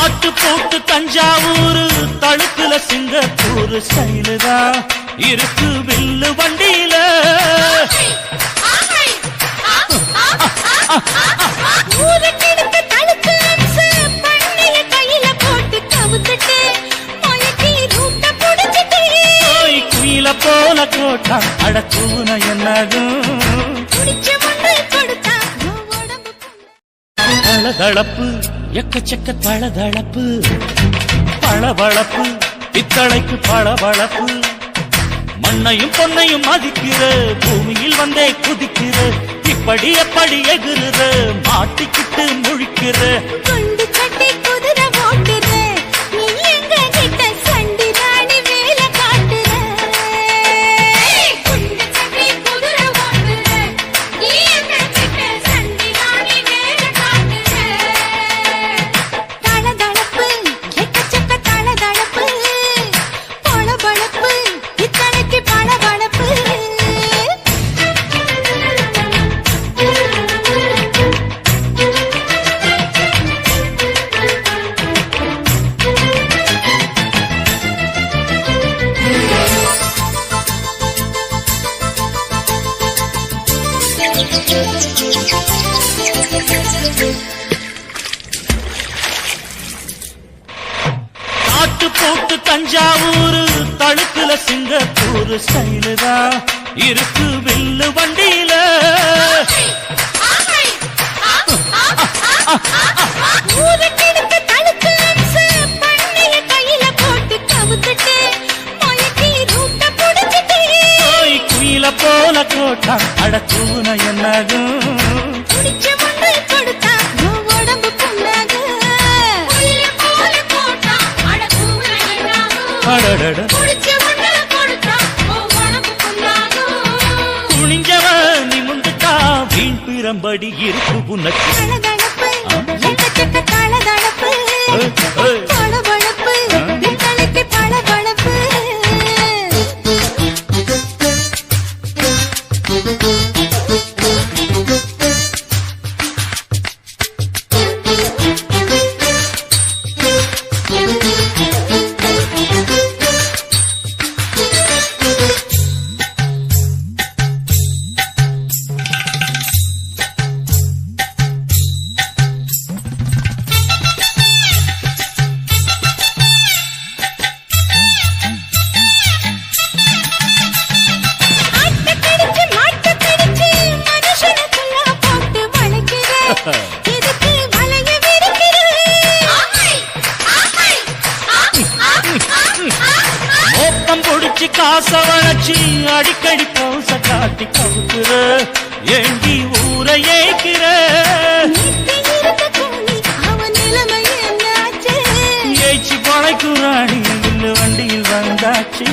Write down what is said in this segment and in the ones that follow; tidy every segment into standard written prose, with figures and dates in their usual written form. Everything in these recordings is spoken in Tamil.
ஆட்டு போட்டு தஞ்சாவூர் தழுக்குல சிங்கப்பூர் ஸ்டைலுதா இருக்கு வில்லு வண்டியில குயில போல கோட்டா அடக்கூன என்னாகும் தளதளப்பு எக்கச்சக்க தளதளப்பு பளபளப்பு பித்தளைக்கு பளபளப்பு மண்ணையும் பொன்னையும் மதிக்கிற பூமியில் வந்தே குதிக்கிற இப்படி எப்படி எகுற மாட்டிக்கிட்டு முழிக்கிற ஆட்டு போட்டு தஞ்சாவூர் தழுக்குல சிங்கப்பூர் ஸ்டைலுதா இருக்கு வில்லு வண்டியில குயில போல கோட்டா அடக்கூன என்னாகும் குனிஞ்சவ நிமுந்துட்டா வீண் பிறம்படி இருக்கு உனக்கு காச வளர்ச்சி அடிக்கடி போச காட்டி கவுக்குற ஏண்டி ஊரை ஏய்க்கிற ஏய்ச்சி பழைக்குறாடி இல்ல வண்டியில் வந்தாச்சு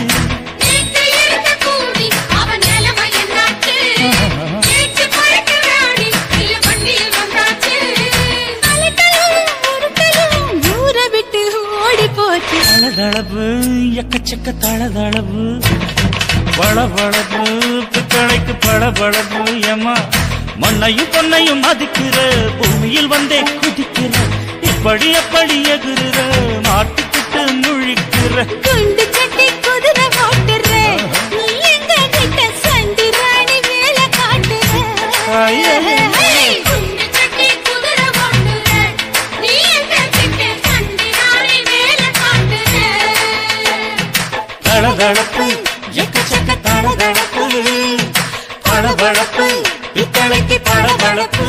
தளதளப்பு எக்கச்சக்க தளதளப்பு பளபளப்பு பித்தளைக்கு பளபளப்பு ஏமா மண்ணையும் பொன்னையும் மதிக்கிற பூமியில் வந்தே குதிக்கிற இப்படி எப்படி எகுற மாட்டிக்கிட்டு முழிக்கிற குண்டு சட்டி குதிரை ஓட்டுற நீ எங்க கிட்ட சண்டி ராணி வேலை காட்டுற தளதளப்பு எக்கச்சக்க தளதளப்பு பளபளப்பு பித்தளைக்கு பளபளப்பு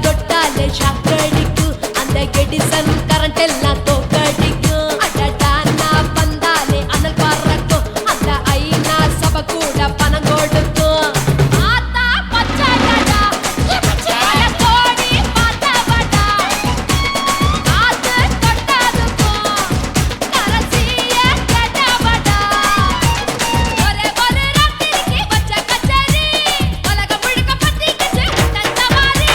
தொட்டாலே ஷாக்கடிக்கு அந்த எடிசன் கரண்ட் எல்லாம் தோக்கடிக்கு அடடா நான் வந்தாலே அனல் பறக்கும் அந்த ஐநா சபை கூட பணம் கொடுக்கும் ஆத்தா பச்சடடா பச்சைய கோடி பாத்தவடா ஆத்து தொட்டதுக்கும் கரசிய கேட்டவடா ஒரே ஒரு ராத்திரிக்கு வச்ச கச்சேரி உலகம் முழுக்க பத்திக்கிச்சு தந்த மாதிரி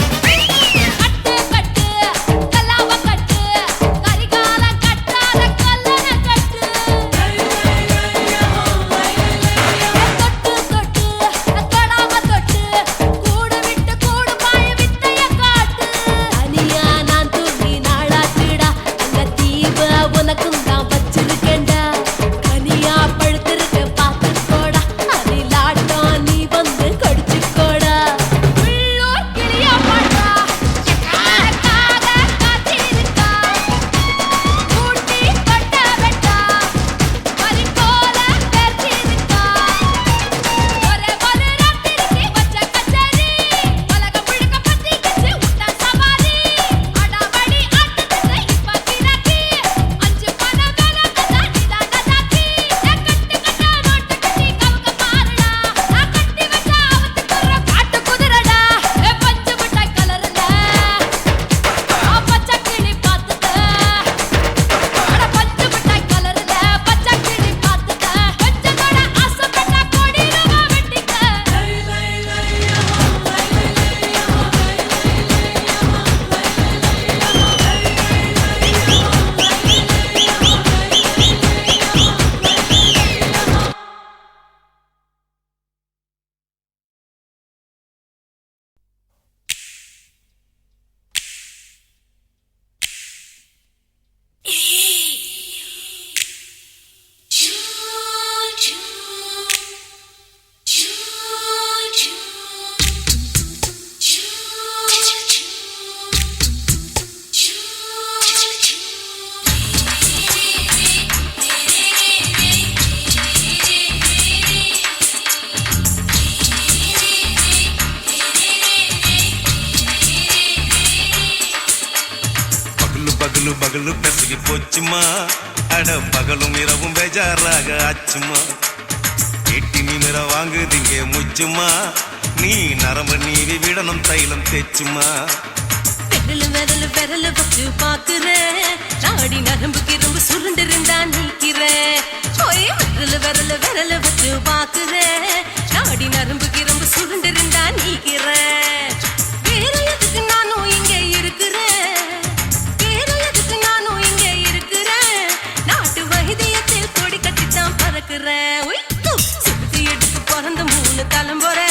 கட்டு கட்டு கலாவ கட்டு கரிகால கட்டாத கல்லன கட்டு தொட்டு தொட்டு தொடாம தொட்டு கூடு விட்டு கூடு பாய வித்தைய காட்டு தனியா நான் தூங்கி நாளாச்சுடா அந்த தீவ உனக்கும் தான் வச்சிருக்கேன்டா கனியா பழுத்திருக்க பார்த்துக்கோடா அதிலாட்டம் நீ வந்து கடிச்சுக்கோடா உள்ளூர் கிளியா பாட்டா எனக்காக காத்திருக்கா கூட்டி கொட்ட வெட்டா பறி போல பேர்த்திருக்கா ஒரே ஒரு ராத்திரிக்கு வச்ச கச்சேரி உலகம் முழுக்க பத்திக்கிச்சு விட்டா சவாரி அடாவடி ஆட்டத்துக்கு இப்ப கிராக்கி அஞ்சு பண வேலை கதா நிதான தாக்கி கட்டு கட்டா நோட்டு கட்டி கவுக்க பாருடா நான் கட்டி வச்ச அவத்துக்குற காட்டு குதிரடா பஞ்சு மிட்டாய் கலர்ல பச்சை கிளி பார்த்துக்க அட பஞ்சு மிட்டாய் கலர்ல பச்சை கிளி பார்த்துக்க கொஞ்சம் கூட ஆசைப்பட்டா கொடியில வெட்டிக்க பகலு பகலு பெசகி போச்சுமா அட பகலும் இரவும் பேஜாராக ஆச்சுமா எட்டி நிமிர வாங்குதிங்க முச்சுமா நீ நரம்பு நீவி விடணும் தைலம் தேச்சுமா விரல் விரல் வச்சு பாக்குறேன் நாடி நரம்பு கிரம்பு சுருண்டிருந்தா நீக்கிறேன் ஓய் விரல் விரல் வச்சு பாக்குறேன் நாடி நரம்பு கிரம்பு சுருண்டிருந்தா நீக்கிறேன் வேற எதுக்கு நானும் இங்க இருக்கிறேன் வேற எதுக்கு நானும் இங்க இருக்கிறேன் நாட்டு வைத்தியத்தில் கொடி கட்டித்தான் பறக்கிறேன் சுத்தி எடுத்து பிறந்த 3 தலைமுறை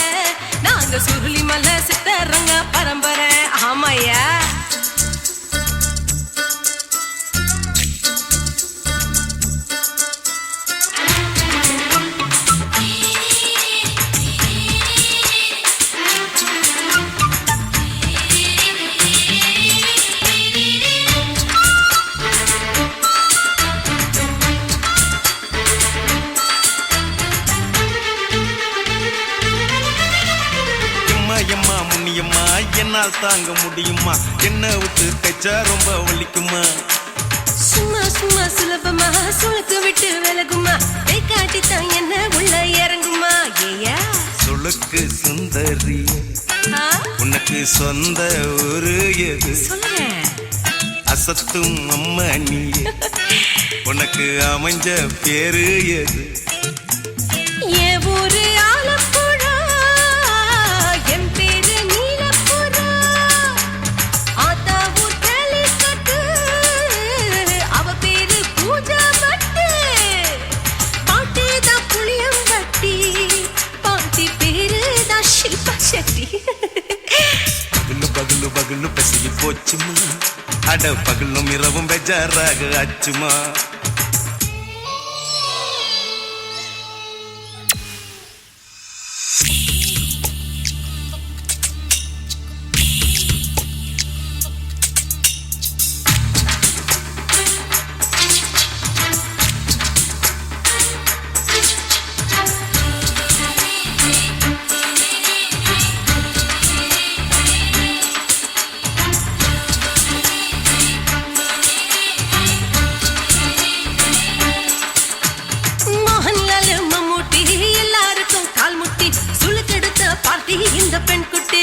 நாங்க சுருளி மலை சித்தரங்க பரம்பரை ஆமாயா எம்மா முன்னியம்மா என்னால் தாங்க முடியுமா என்ன விட்டு தைச்சா ரொம்ப வலிக்குமா சும்மா சும்மா சுலபமா சுளுக்கு விட்டு விலகுமா கை காட்டித்தான் என்ன உள்ள இறங்குமா ஏயா சுளுக்கு சுந்தரி உனக்கு சொந்த ஊரு எது சொல்லுங்க அசத்தும் அம்மா நீ உனக்கு அமைஞ்ச பேரு எது என் ஊரு ஆலப்புழா என் பேரு நீலப்புறா ஆத்தா ஊர் கேலிக்கட்டு போச்சுமா அட பகலும் இரவும் பெஜாராக ஆச்சுமா இந்த பெண் குட்டி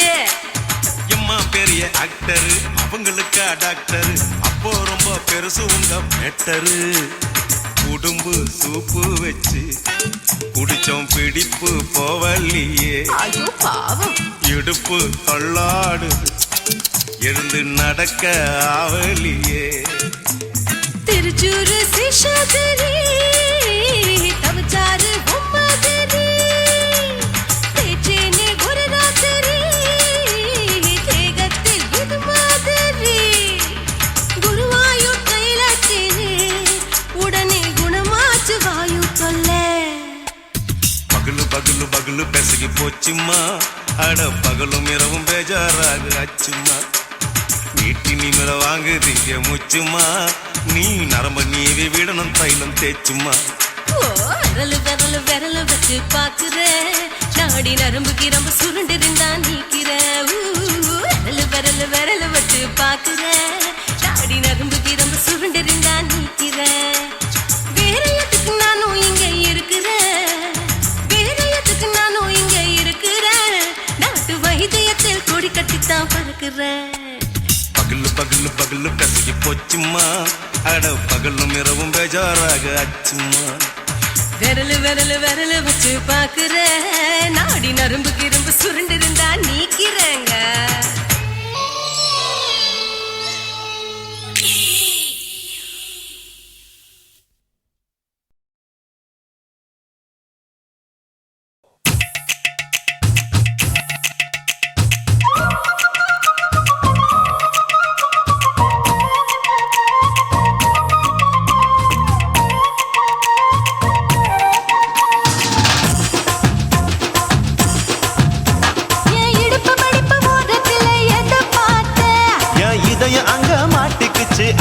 எம்மா பெரிய ஆக்டர் அவங்களுக்கா டாக்டர் அப்போ ரொம்ப பெருசு உங்க மேட்டரு உடும்பு சூப்பு வச்சு குடிச்சோம் பிடிப்பு போவல்லையே ஐயோ பாவம் இடுப்பு தள்ளாடு எழுந்து நடக்க ஆவலியே திருச்சூரு சிஷாதிரி தவச்சாரு பொம்மதிரி தேச்சேனே ஒரு ராத்திரி தேகத்தில் இது மாதிரி குருவாயூர் கைலாச்சினே உடனே குணமாச்சு வாயு சொல்ல பகலு பகலு பகலு பெசகி போச்சுமா அட பகலும் இரவும் பேஜாராக ஆச்சுமா நீட்டி நிமிர வாங்குதீங்க முச்சுமா நீ நரம்ப நீவி விடணும் தைலம் தேச்சுமா விரலு விரலு விரலு வச்சு பாக்குற நாடி நரம்பு கிரம்பு சுருண்டிருந்தா நீக்கிற விரலு விரலு விரலு வச்சு பாக்குற நாடி நரம்பு கிரம்பு சுருண்டிருந்தா நீக்கிற வேற எதுக்கு நானும் இங்க இருக்கிறேன் வேற எதுக்கு நானும் இங்க இருக்கிறேன் நாட்டு வைத்தியத்தில் கொடி கட்டித்தான் பறக்கிறேன் பகலு பகலு பகலு பெசகி போச்சுமா அட பகலும் இரவும் பேஜாராக ஆச்சுமா விரலு விரலு விரலு வச்சு பாக்குற நாடி நரம்பு கிரும்பு சுருண்டிருந்தா நீக்கிறேங்க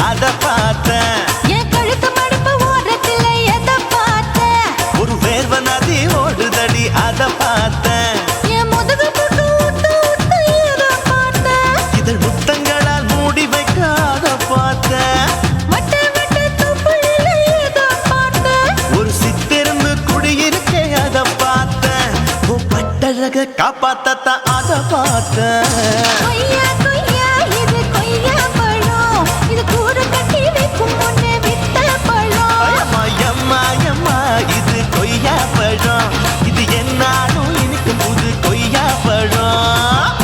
அத பார்த்தேன் என் கழுத்து மடிப்பு ஓரத்துல எதை பார்த்தேன் ஒரு வேர்வ நதி ஓடுதடி அத பார்த்தேன் என் முதுகு புட்டு ஊத்து ஊத்து எதை பார்த்தேன் இதழ் முத்தங்களால் மூடி வைக்க அத பார்த்தேன் வட்ட வட்ட துப்புளில எதை பார்த்தேன் ஒரு சித்திருந்து குடியிருக்கே அத பார்த்தேன் உன் பட்டழக காப்பாத்தத்தான் அத பார்த்தேன் கொய்யா கொய்யா இது கொய்யா பழம் இது கூட கட்டி வைக்கும் முன்னே வித்த பழம் அம்மா அம்மா இது கொய்யா பழம் இது என்னாலும் இனிக்கும் புது கொய்யா பழம்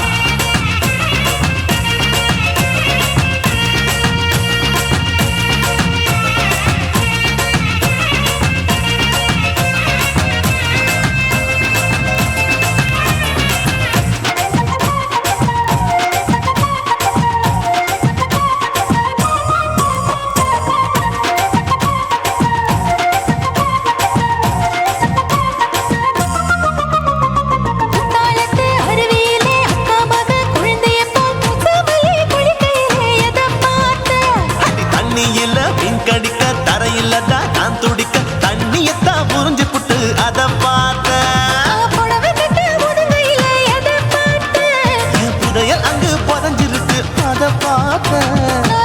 குத்தாலத்து அருவியிலே அக்கா மக குழந்தைய போல் முகமையை குளிக்கையிலே எதை பார்த்தேன் அடி தண்ணியில மீன் கடிக்க தரையில தான் நான் துடிக்க தண்ணியத்தான் புரிஞ்சு புட்டு அத பார்த்தேன் புடவை கட்டு முதுகையிலே எதை பார்த்தேன் என் புதையல் அங்கு புதஞ்சிருக்கு அத பார்த்தேன்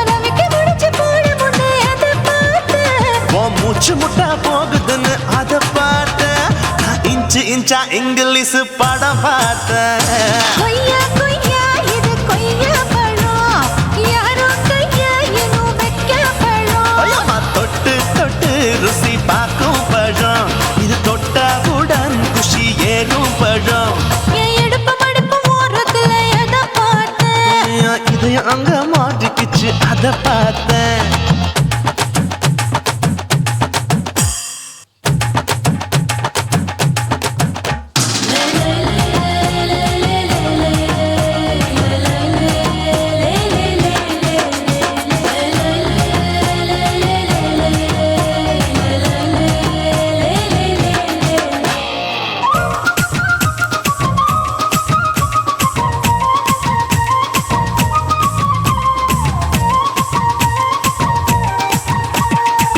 ரவிக்கு முடிச்சு போட முன்னே எதை பார்த்தேன் உன் மூச்சு முட்டா போகுதுன்னு அத பார்த்தேன் நான் இன்ச்சு இன்ச்சா இங்கிலீஷ் படம் பார்த்தேன் கொய்யா கொய்யா இது கொய்யா பழம் யாரோ கையா இன்னும் வைக்க பழம் ஐயம்மா தொட்டு தொட்டு ருசி பார்க்கும் பழம் இது தொட்டாவுடன் குஷி ஏறும் பழம் என் இடுப்பு மடிப்பு ஓரத்துல எதை பார்த்தேன் என் இதயம் அங்க மாட்டிக்கிச்சு அத பார்த்தேன்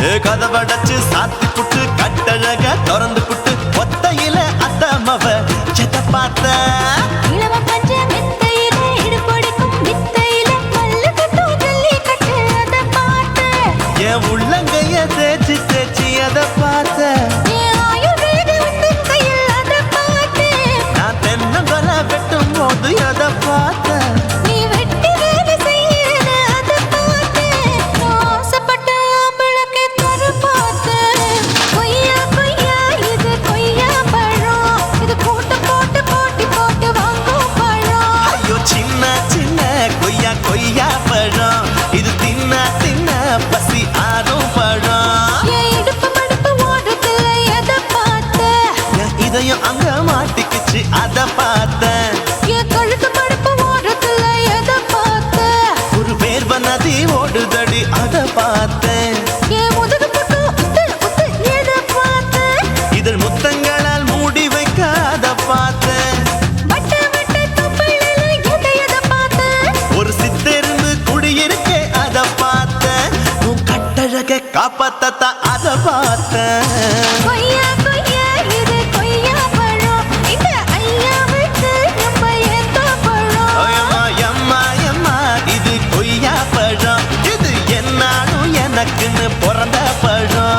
கதவடைச்சு சாத்தி புட்டு கட்டழக திறந்து புட்டு ஒத்தையில அத்தமவ எத பார்த்த இளவ பஞ்ச மெத்தையில இடுபொடிக்கும் வித்தையில மல்லு கட்டும் ஜல்லி கட்டு அத பார்த்து என் உள்ளங்கைய தேய்ச்சி தேய்ச்சி அத பார்த்த என் ஆயுர்வேத உந்தன் கையில் அத பார்த்து நான் தென்னங்கொலை வெட்டும் போது அத பார்த்த நீ வெட்டி வேலை செய்யறது அத பார்த்து ஆசைப்பட்ட ஆம்பளுக்கு தர பார்த்து கொய்யா கொய்யா இது கொய்யா பழம் இது போட்டு போட்டு போட்டி போட்டு வாங்கும் பழம் ஐயோ சின்ன சின்ன கொய்யா கொய்யா பழம் இது தின்ன தின்ன பசி ஆறும் பழம் என் இடுப்பு மடுப்பு ஓடுதுல எதை பார்த்து என் இதயம் அங்க மாட்டிக்கிச்சு அத பார்த்தேன் என் கழுத்து மடுப்பு ஓடுதுல எதை பார்த்து ஒரு வேர்வ நதி ஓடுதடி அத பார்த்தேன் என் முதுகு புட்டு உத்து உத்து எதை பார்த்து இதழ் முத்தங்களால் மூடி வைக்க அத பார்த்தேன் வட்ட வட்ட தொப்பையில எதை பார்த்து ஒரு சித்தெருந்து குடியிருக்கே அத பார்த்தேன் உன் கட்டழக காப்பாத்தத்தான் அத பார்த்தேன் கொய்யா கொய்யா இது கொய்யா பழம் இந்த ஐயாவுக்கு நம்ம எந்த பழம் அம்மா எம்மா எம்மா இது கொய்யா பழம் இது என்னாலும் எனக்குன்னு பிறந்த பழம்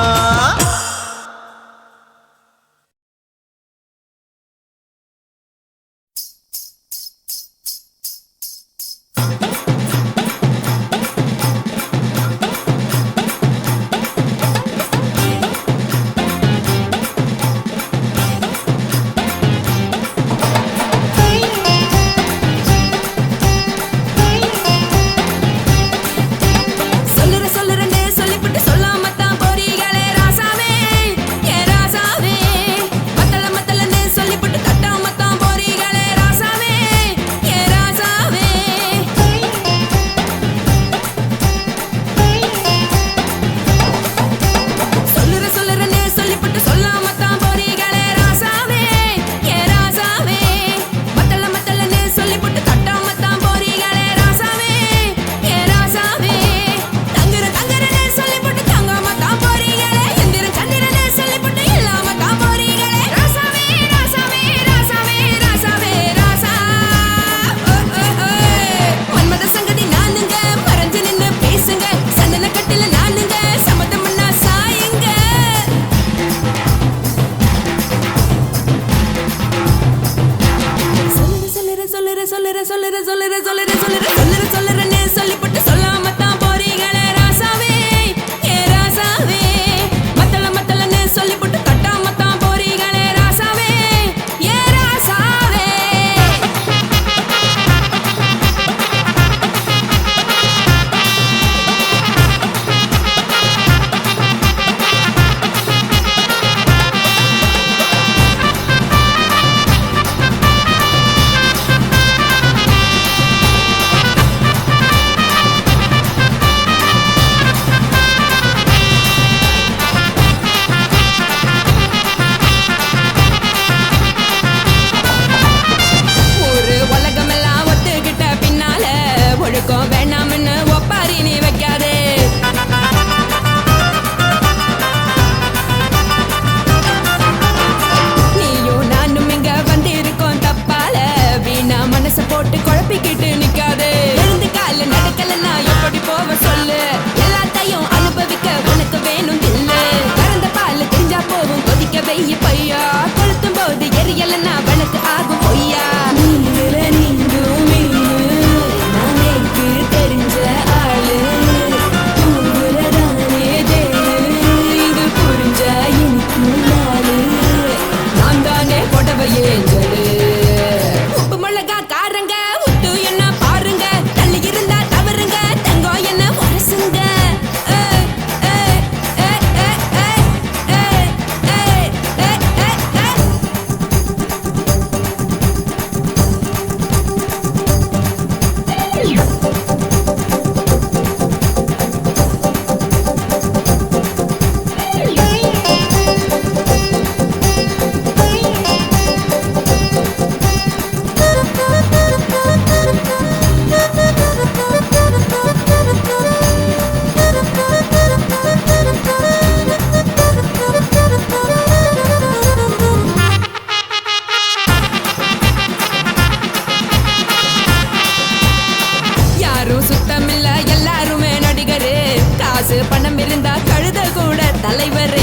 மனம் இருந்தா கழுத கூட தலைவர்.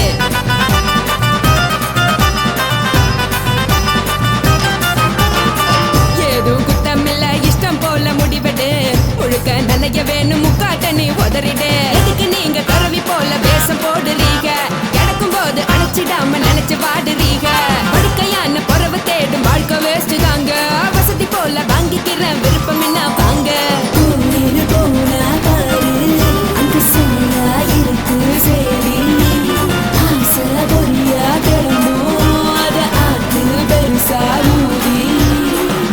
ஏதும் குத்தமில்ல இஷ்டம் போல முடிவெடு. முழுக்க நனைய வேணும் முக்காட்ட நீ உதறிடு. எதுக்கு நீங்க கரவி போல வேஷம் போடுறீங்க? கிடக்கும் போது அணைச்சிடாம நினைச்சு வாடுறீங்க. படுக்கையான பொறவு தேடும் வாழ்க்கை வேஸ்ட் தாங்க. வசதி போல வாங்கிக்கிற விருப்பம் என்ன வாங்க.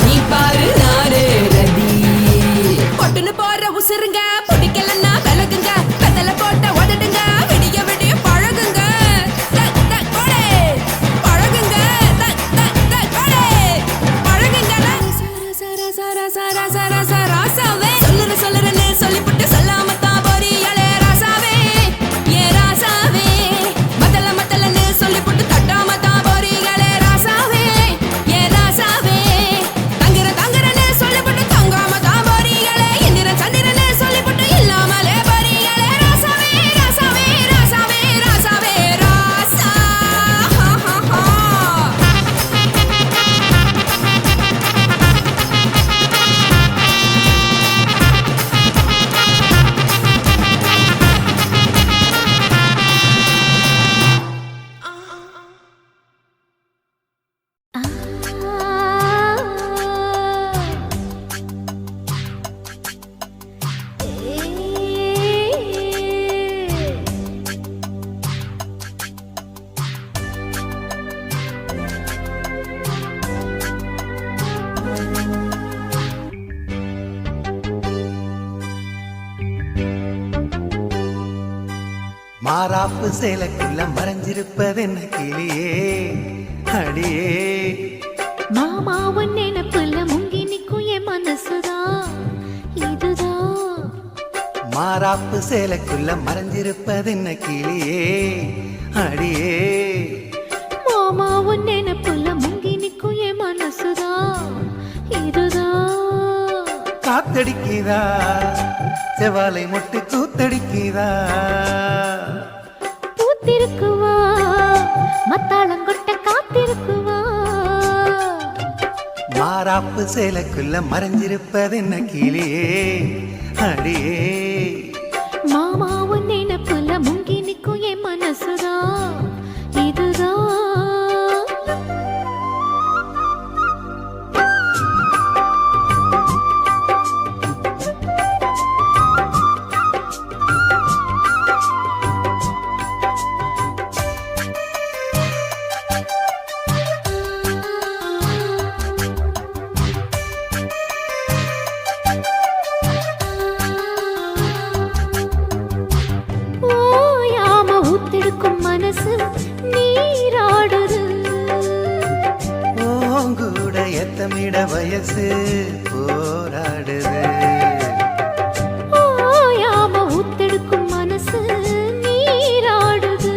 நீ பாரு நாரு ரதி பொட்டுன்னு போற உசுருங்க. பிடிக்கலன்னா விலகுங்க. கதல போட்ட உதடுங்க. விடிய விடிய பழகுங்க. தக் தக் போடே பழகுங்க. தக் தக் தக் போடே பழகுங்க. சர சர சர சர சர ராசாவே சொல்லுறேன்னு சொல்லிப்புட்டு சொல்லாம தான் போறியாளே ராசாவே. ஏ ராசாவே மத்தலன்னு சொல்லிப்புட்டு தட்டாம தான் போறியாளே ராசாவே. ஏ ராசாவே தங்குறன்னு சொல்லிப்புட்டு தங்காம தான் போறியாளே. இந்திரன் சந்திரன்னு சொல்லிப்புட்டு இல்லாமலே போறியாளே ராசாவே ராசாவே ராசாவே ராசாவே ராசா. மாறாப்பு சேலைக்குள்ள மறைஞ்சிருப்பது என்ன கிளியே அடியே. மாமா உன் நினைப்புல முங்கி நிக்கும் என் மனசுதான் இதுதான். மாறாப்பு சேலைக்குள்ள மறைஞ்சிருப்பது என்ன கிளியே அடியே. மாமா உன் நினைப்புல முங்கி நிக்கும் என் மனசுதான் இதுதான். காத்தடிக்குதா செவாலை முட்டு கூத்தடிக்குதா. பூத்திருக்குவா மத்தாளங்கொட்ட காத்திருக்குவா. மாறாப்பு சேலைக்குள்ள மறைஞ்சிருப்பது என்ன கிளியே அடியே. மாமா உன் நினைப்புல முங்கி நிக்கும் என் மனசுதான் இதுதான். ஓயாம ஊத்தெடுக்கும் மனசு நீராடுது. ஓங்கூட எத்தமிட வயசு போராடுது. ஓயாம ஊத்தெடுக்கும் மனசு நீராடுது.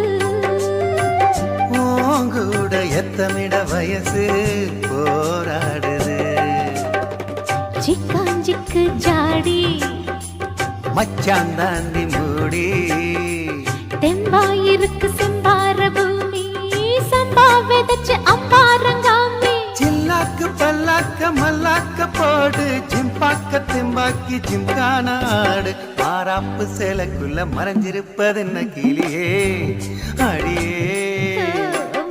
ஓங்கூட எத்தமிட வயசு போராடுது. சிக்காஞ்சிக்கு ஜாடி மச்சான் தாண்டி மூடி. தெம்பாயிருக்கு செம்பார பூமி. சம்பா விதைச்சு அம்பாரங்காமி. சில்லாக்கு பல்லாக்க மல்லாக்க போடு. ஜிம்பாக்க தெம்பாக்கி ஜிம்கான ஆடு. மாறாப்பு சேலைக்குள்ள மறைஞ்சிருப்பது என்ன கிளியே அடியே.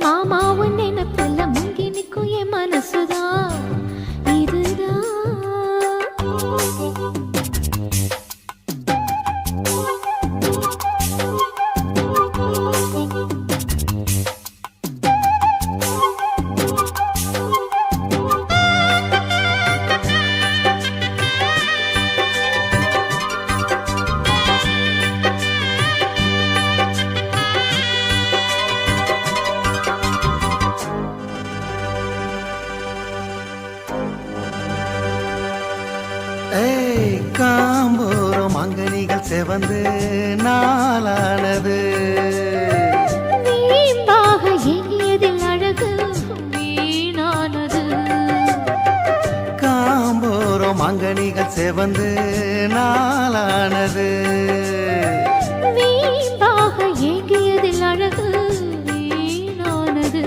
மாமா உன் நினைப்புல முங்கி நிக்கும் என் மனசுதான் இதுதான். ஏய் காம்போரம் அங்கனிகள் செவந்து நாளானது. வீம்பாக எண்ணியதில் அழகு வீணானது. காம்போரம் அங்கனிகள் செவந்து நாளானது. வீம்பாக ஏங்கியதில் அழகு வீணானது.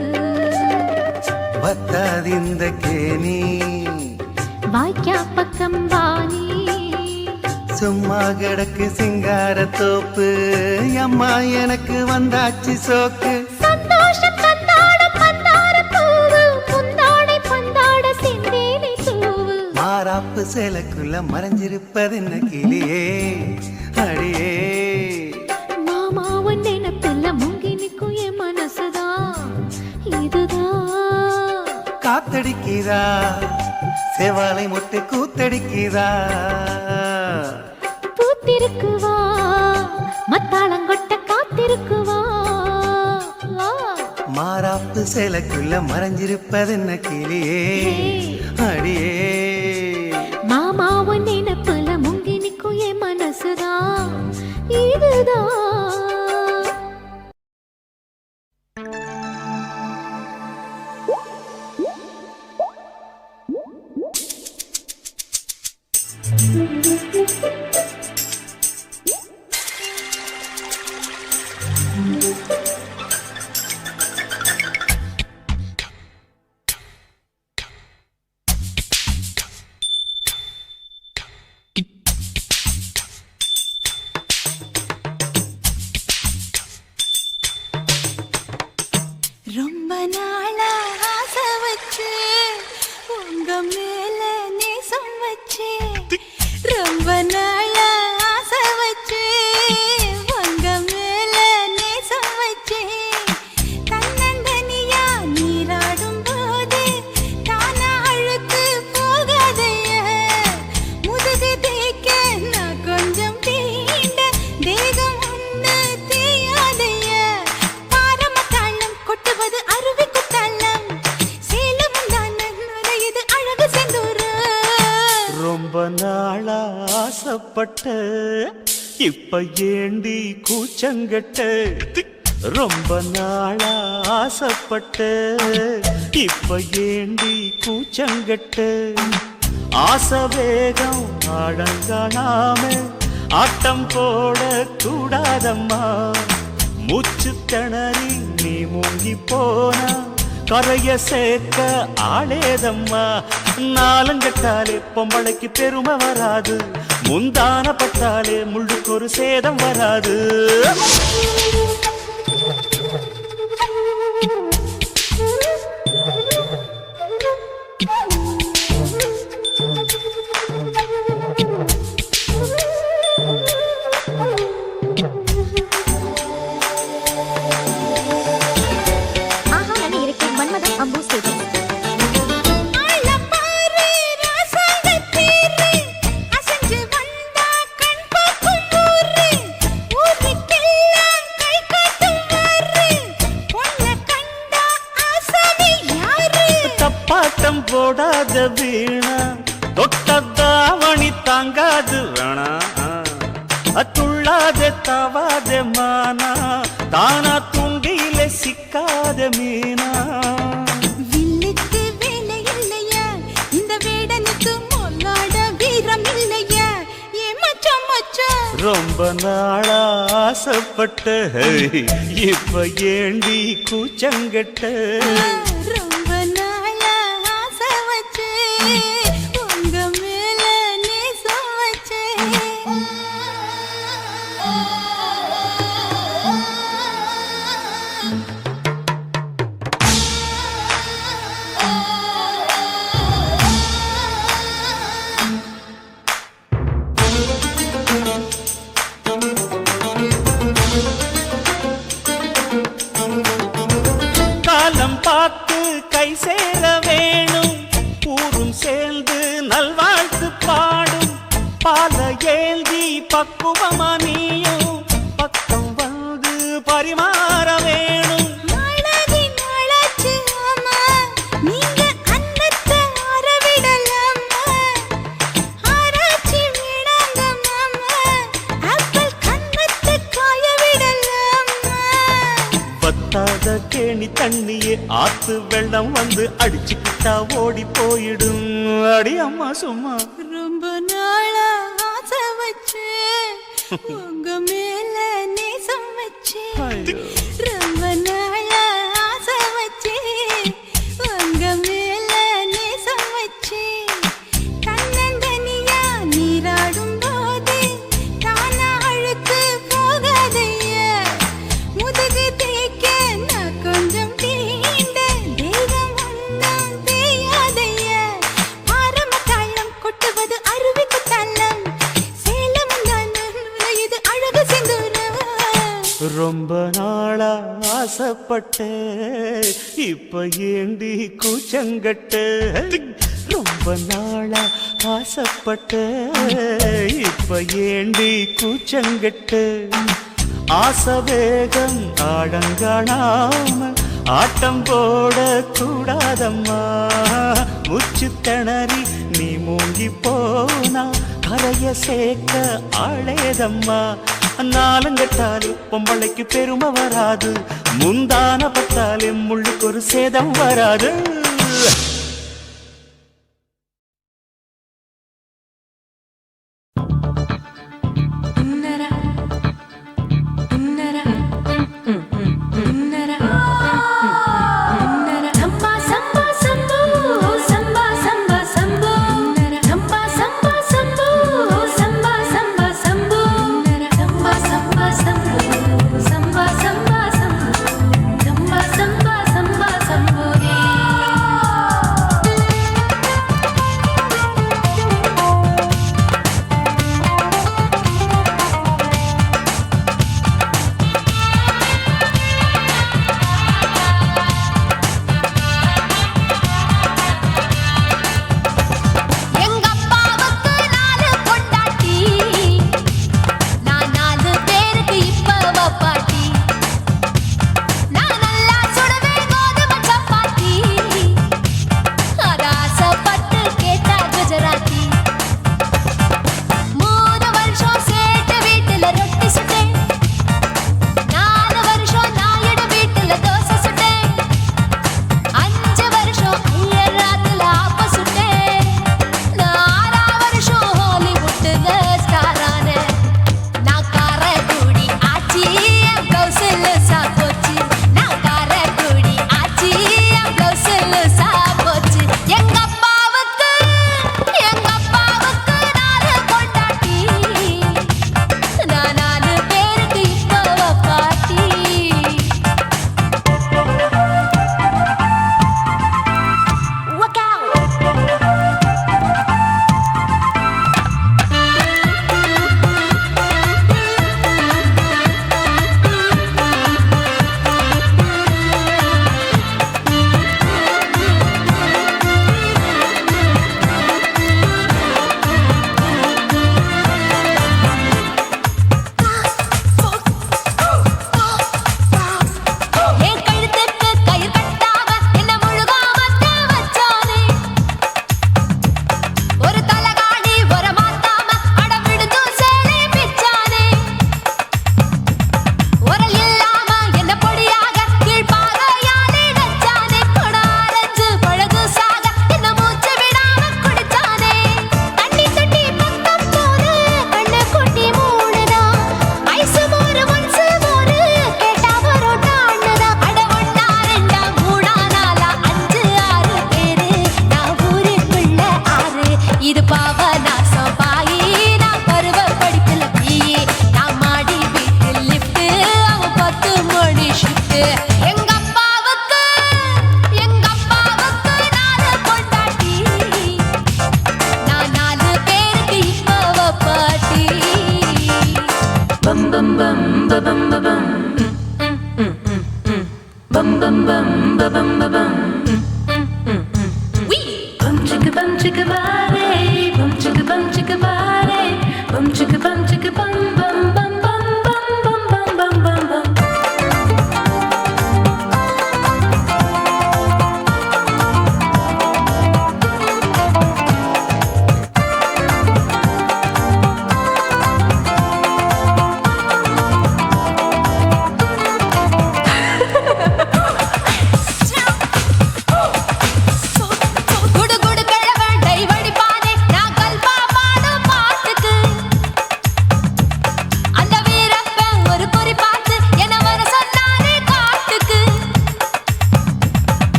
வத்தாதிந்த கேணி வாய்க்கா பக்கம் வாணி சும்மா கிடக்கு சிங்கார தோப்பு அம்மா எனக்கு வந்தாச்சு சோக்கு. சந்தோஷம் தந்தாட பந்தார பூவு முந்தாடை பந்தாட செந்தேனை தூவு. மாறாப்பு சேலைக்குள்ள மறைஞ்சிருப்பது என்ன கிளியே அடியே. மாமா உன் நினைப்பில்ல முங்கி நிற்கும் என் மனசுதான் இதுதான். காத்தடிக்குதா செவாலை மொட்டு கூத்தடிக்குதா. பூத்திருக்குவா மத்தாளங்கொட்ட காத்திருக்குவா. மாறாப்பு சேலைக்குள்ள மறைஞ்சிருப்பது என்ன கிளியே அடியே. மாமா உன் நினைப்புல முங்கி நிற்கும் என் மனசுதான் இதுதான். ரொம்ப நாளா ஆசை வச்சு உங்க மேல நேசம் வச்சு. ரொம்ப நாளா ஆசை வச்சு உங்க மேல நேசம் வச்சு. தன்னந்தனியா நீராடும் போது தானா அழுக்கு போகாதைய. முதுகு தேய்க்க நான் கொஞ்சம் தீண்ட தேகம் ஒண்ணு தீயாதைய. பாரமத்தாளம் கொட்டுவது அருவி குத்தாளம் சேலம் தான நுழையுது அழகு செந்தூரு. ரொம்ப நாளா ஆசைப்பட்ட இப்ப ஏண்டி கூச்சங்கட்ட. ரொம்ப நாளா ஆசைப்பட்ட இப்ப ஏண்டி கூச்சங்கட்ட. ஆசை வேகம் ஆழங்காணாம ஆட்டம் போட கூடாதம்மா. மூச்சு திணறி நீ மூங்கி போனா கரைய சேர்க்க ஆளேதம்மா. நாலங்கட்டாலே பொம்பளைக்கு பெருமை வராது. முந்தான பட்டாலே முள்ளுக்கு ஒரு சேதம் வராது. ஆளப்பாரு ராசாங்கத்தீரு அசஞ்சு வந்தா கண் பார்க்கும் ஊரு. ஊருக்கெல்லாம் கை காட்டும் வாரு. பொண்ண கண்டா ஆசாமி யாரு? தப்பாட்டம் போடாத வீணா தொட்டதாவணி தாங்காது வேணா. துள்ளாத தவாத மானா தானா துண்டியில சிக்காத மீனா. வில்லுக்கு வேலை இல்லையா இந்த வேடனுக்கு மொல்லாட வீரம் இல்லையா? ஏ மச்சான் மச்சான் ரொம்ப நாளா ஆசைப்பட்ட இப்ப ஏண்டி கூச்சங்கட்ட. ரொம்ப நாளா ஆசை வச்சு உங்க மேல நேசம் வச்சு. காலம் பார்த்து கை சேர வேணும். ஊரும் சேர்ந்து நல்வாழ்த்து பாடும். பால ஏந்தி பக்குவமா நீயும் பக்கம் வந்து பரிமாற வேணும். நாளாகி நாளாச்சு ஆமா நீங்க அன்னத்தை அறவிடலாமா? ஆராய்ச்சி விடாங்க மாமா ஆப்பிள் கன்னத்தை காய விடலாமா? பத்தாத கேணி தண்ணியே ஆத்து வெள்ளம் வந்து அடிச்சுக்கிட்டா ஓடி போயிடும். அடி அம்மா சும்மா. ரொம்ப நாளா ஆசை வச்சு உங்க மேல நேசம் வச்சு. ரொம்ப நாளா ஆசை வச்சு உங்க மேல நேசம் வச்சு தன்னந்தனியா நீராடும் போது தானா அழுக்கு போகாதைய முதுகு தேய்க்க நான் கொஞ்சம் தீண்ட தேகம் ஒன்றும் தேயாதைய ஆரம்ப தாளம் கொட்டுவது அருவிக்கு தள்ளம் சேலம் இது அழகு சிந்துரம் ரொம்ப நாளா ஆசைப்பட்ட இப்ப ஏண்டி கூச்சங்கட்ட ரொம்ப நாளா ஆசைப்பட்ட இப்ப ஏண்டி கூச்சங்கட்ட ஆசை வேகம் ஆடங்காணாம ஆட்டம் போட கூடாதம்மா முச்சு திணறி நீ மூங்கி போனா கரைய சேர்க்க ஆளேதம்மா நாலங்கட்டாலே பொம்பளைக்கு பெருமை வராது முந்தான பட்டாலே முள்ளுக்கு ஒரு சேதம் வராது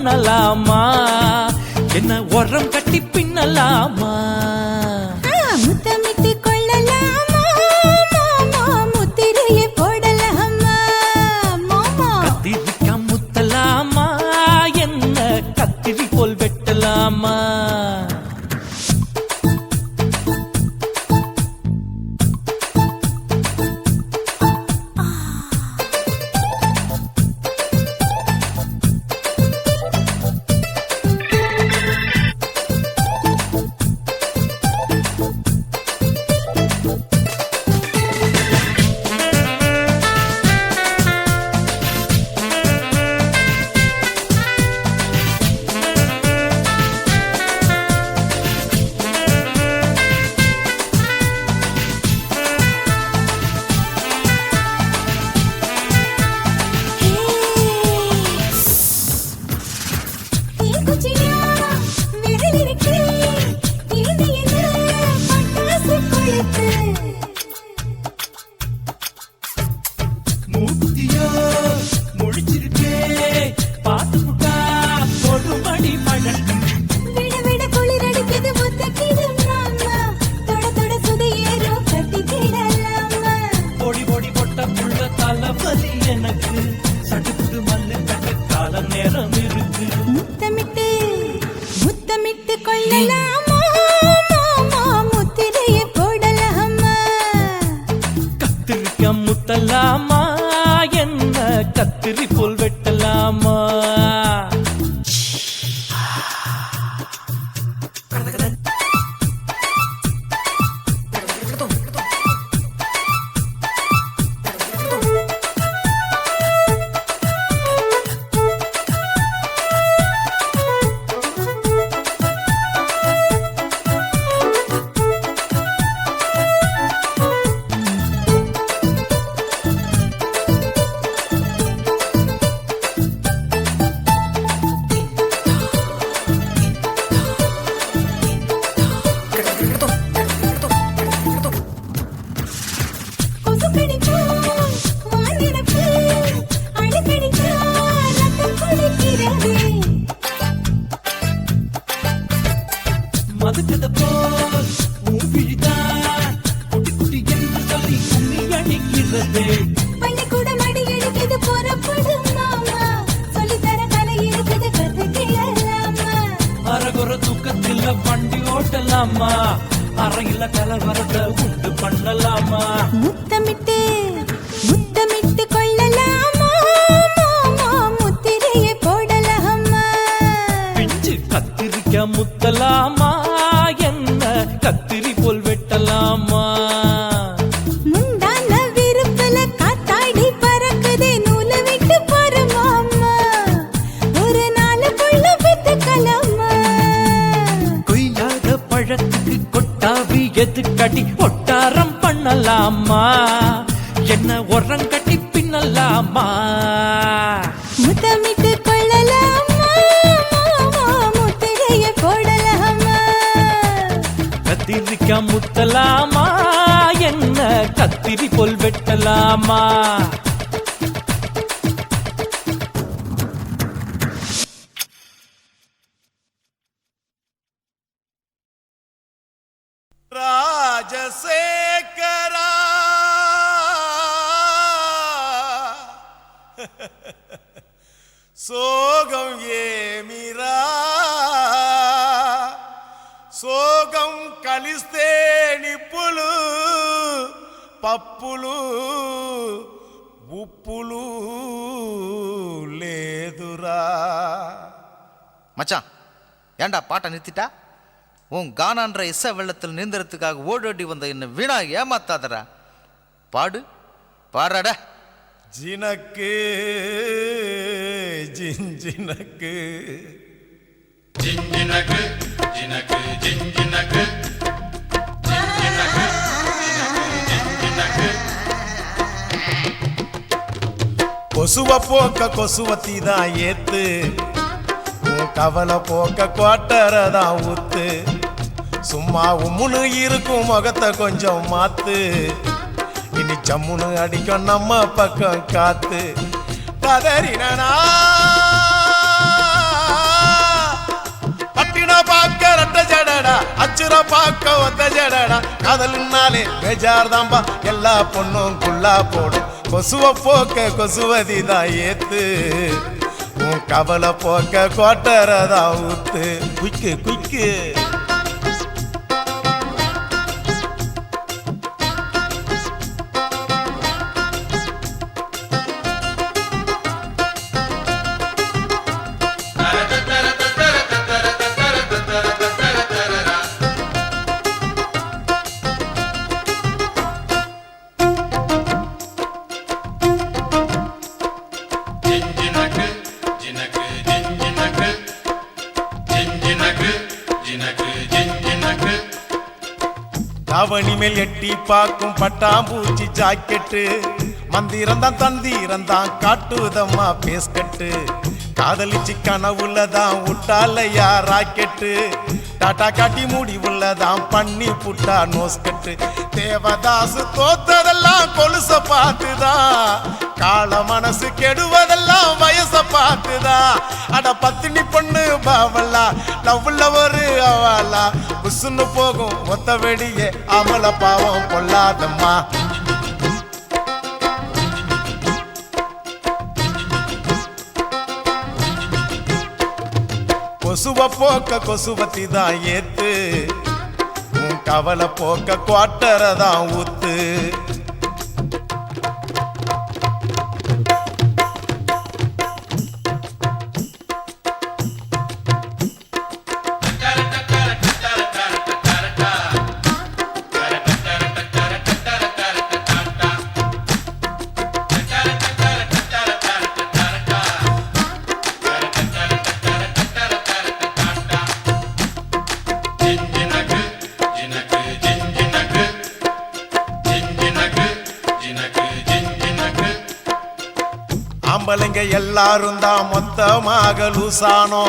பண்ணலாமா என்ன உரம் கட்டி பின்னலாமா முத்தமிட்டு கொள்ளலாமா மாமா முத்திரையை போடலாமா மாமா கத்திரிக்கா முத்தலாமா என்ன கத்திரி போல் வெட்டலாமா மூத்தியோ முடிச்சிருக்கே பாத்து புட்டா கொடுமடி மழல் விட விட குளிர் அடிக்குது முத்தக்கிடும் மாமா தொட தொட சுதையேறோ கட்டிக்கிடலாமா பொடி பொடி பொட்ட புள்ள தலைவலி எனக்கு சடுக்கு மல்லு கட்ட கால நேரம் இருக்கு முத்தமிட்டு முத்தமிட்டு கொள்ளலாமா மாமா முத்திரையை போடலாமா கத்திரிக்கா முத்தலாமா என்ன கத்திரி போல் வெட்டலாமா கொசுக்கடிச்சா வானிரப்பு அடிக்கடிச்சா ரத்தம் குடிக்கிறது மதுக்கத போல் மூவிழிதான் குட்டி குட்டி என்று சொல்லி கும்மி அடிக்கிறது பள்ளிக்கூடம் அடி எடுக்குது புறப்படும் மாமா சொல்லித்தர கலை இருக்குது கத்துக்கிடலாமா அரகுற தூக்கத்தில் வண்டி ஓட்டலாமா அறையில கலவரத்தை உண்டு பண்ணலாமா முத்தமிட்டு முத்தமிட்டு கொள்ளலாமா மாமா முத்திரையை போடலாமா பிஞ்சு கத்திரிக்கா முத்தலாமா என்ன கத்திரி போல் வெட்டலாமா முந்தான விருப்பல காத்தாடி பறக்குதே நூலை விட்டு போற மாமா ஒரு நாளுக்குள்ள வித்துக்கலாமா கொய்யாத பழத்துக்கு கொட்டாவி எதுக்கடி ஒட்டாரம் பண்ணலாமா என்ன உரம் கட்டி பின்னலாமா முத்தமிட்டு கொள்ளலாமா மாமா முத்திரையை போடலாமா கத்திரிக்கா முத்தலாமா என்ன கத்திரி போல் வெட்டலாமா ராஜசேகரா சோகம் ஏமிரா సోగం కలిస్తే నిప్పులు పప్పులు ఉప్పులు లేదురా. மச்சான் ஏண்டா பாட்டை நிறுத்திட்டா? உன் கானான்ற இசை வெள்ளத்தில் நீந்தறதுக்காக ஓடோடி வந்த என்ன வீணா ஏமாத்தாதரா. பாடு பாடுறாடா. ஜினக்கு ஜிஞ்சினக்கு ஜிஞ்சினக்கு ஜினக்கு ஜிஞ்சினக்கு ஜிஞ்சினக்கு ஜிஞ்சினக்கு கொசுவ போக்க கொசுவத்தி தான் ஏத்து, உன் கவலை போக்க கோட்டரதான் ஊத்து. சும்மா உம்முன்னு இருக்கும் முகத்தை கொஞ்சம் மாத்து, இனி சம்முன்னு அடிக்கும் நம்ம பக்கம் காத்து. கதறினா பார்க்க ஒத்த ஜடடா காதலுன்னாலே பேஜார் தாம்பா எல்லா பொண்ணும் குள்ளா போடும் கொசுவ போக்க கொசுவதி தான் ஏத்து உன் கவலை போக்க கோட்டரதா ஊத்து குய்க்கு குய்க்கு ஜிஞ்சினக்கு ஜினக்கு ஜிஞ்சினக்கு ஜிஞ்சினக்கு ஜினக்கு ஜிஞ்சினக்கு தாவணி மேல் எட்டி பார்க்கும் பட்டாம்பூச்சி ஜாக்கெட்டு மந்திரந்தான் தந்திரந்தான் காட்டுதம்மா பேஸ்கட்டு காதலிச்சு கனவுலதான் விட்டாலையா ராக்கெட்டு டாட்டா காட்டி முடிவுள்ளதான் பண்ணி புட்டா நோஸ்கட்டு தேவதாசு தோத்ததெல்லாம் கொலுச பார்த்துதான் கால மனசு கெடுவதெல்லாம் வயச பார்த்துதான் அட பத்தினி பொண்ணு பாவல்லா லவ்ல ஒரு அவளா புசுன்னு போகும் ஒத்த வெடியே அமல பாவம் கொள்ளாதம்மா கொசுவ போக்க கொசுவத்தி தான் ஏத்து உன் கவலை போக்க குவாட்டரதான் ஊத்து ஜிஞ்சினக்கு ஜினக்கு ஜிஞ்சினக்கு ஜிஞ்சினக்கு ஜினக்கு ஜிஞ்சினக்கு ஆம்பளைங்க எல்லாரும் தான் மொத்தமாக லூசானோ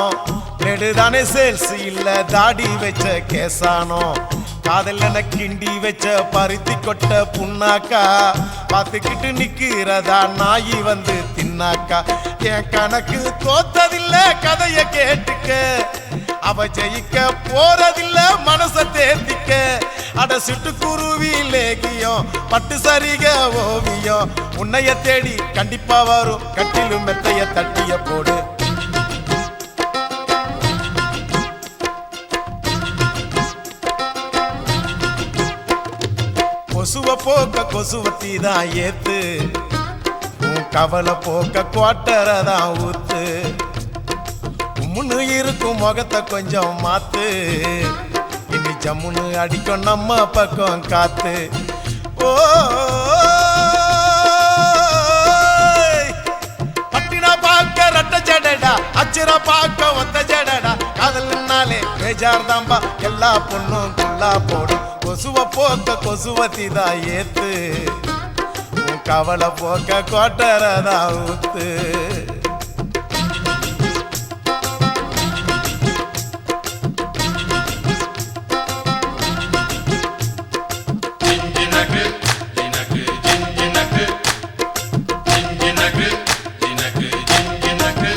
நெடுதானே சேல்ஸ் இல்ல தாடி வச்ச கேசானோ காதல் என கிண்டி வச்ச பருத்தி கொட்ட புண்ணாக்கா பார்த்துக்கிட்டு நிக்கிறதா நாயி வந்து தின்னாக்கா என் கணக்கு தோத்ததில்ல கதைய கேட்டுக்க அவ ஜெயிக்க போறதில்ல மனச தேர்த்திக்க அட சிட்டுக்குருவி லேகியம் பட்டு சரிக ஓவியம் உன்னைய தேடி கண்டிப்பா வரும் கட்டிலும் மெத்தைய தட்டிய போடு கொசுவ போக்க கொசுவத்தி தான் ஏத்து உன் கவலை போக்க குவாட்டரதான் ஊத்து உம்முன்னு இருக்கும் முகத்தை கொஞ்சம் மாத்து இனி ஜம்முன்னு அடிக்கும் நம்ம பக்கம் காத்து ஓ பட்டினா பார்க்க ரட்ட ஜடடா அச்சிரா பார்க்க ஒத்த ஜடடா காதல்னாலே பேஜார் தாம்பா எல்லா பொண்ணும் குள்ளா போடும் கொசுவ போக்க கொசுவத்தி தான் ஏத்து உன் கவலை போக்க கோட்டரதா ஊத்து ஜிஞ்சினக்கு ஜினக்கு ஜிஞ்சினக்கு ஜிஞ்சினக்கு ஜினக்கு ஜிஞ்சினக்கு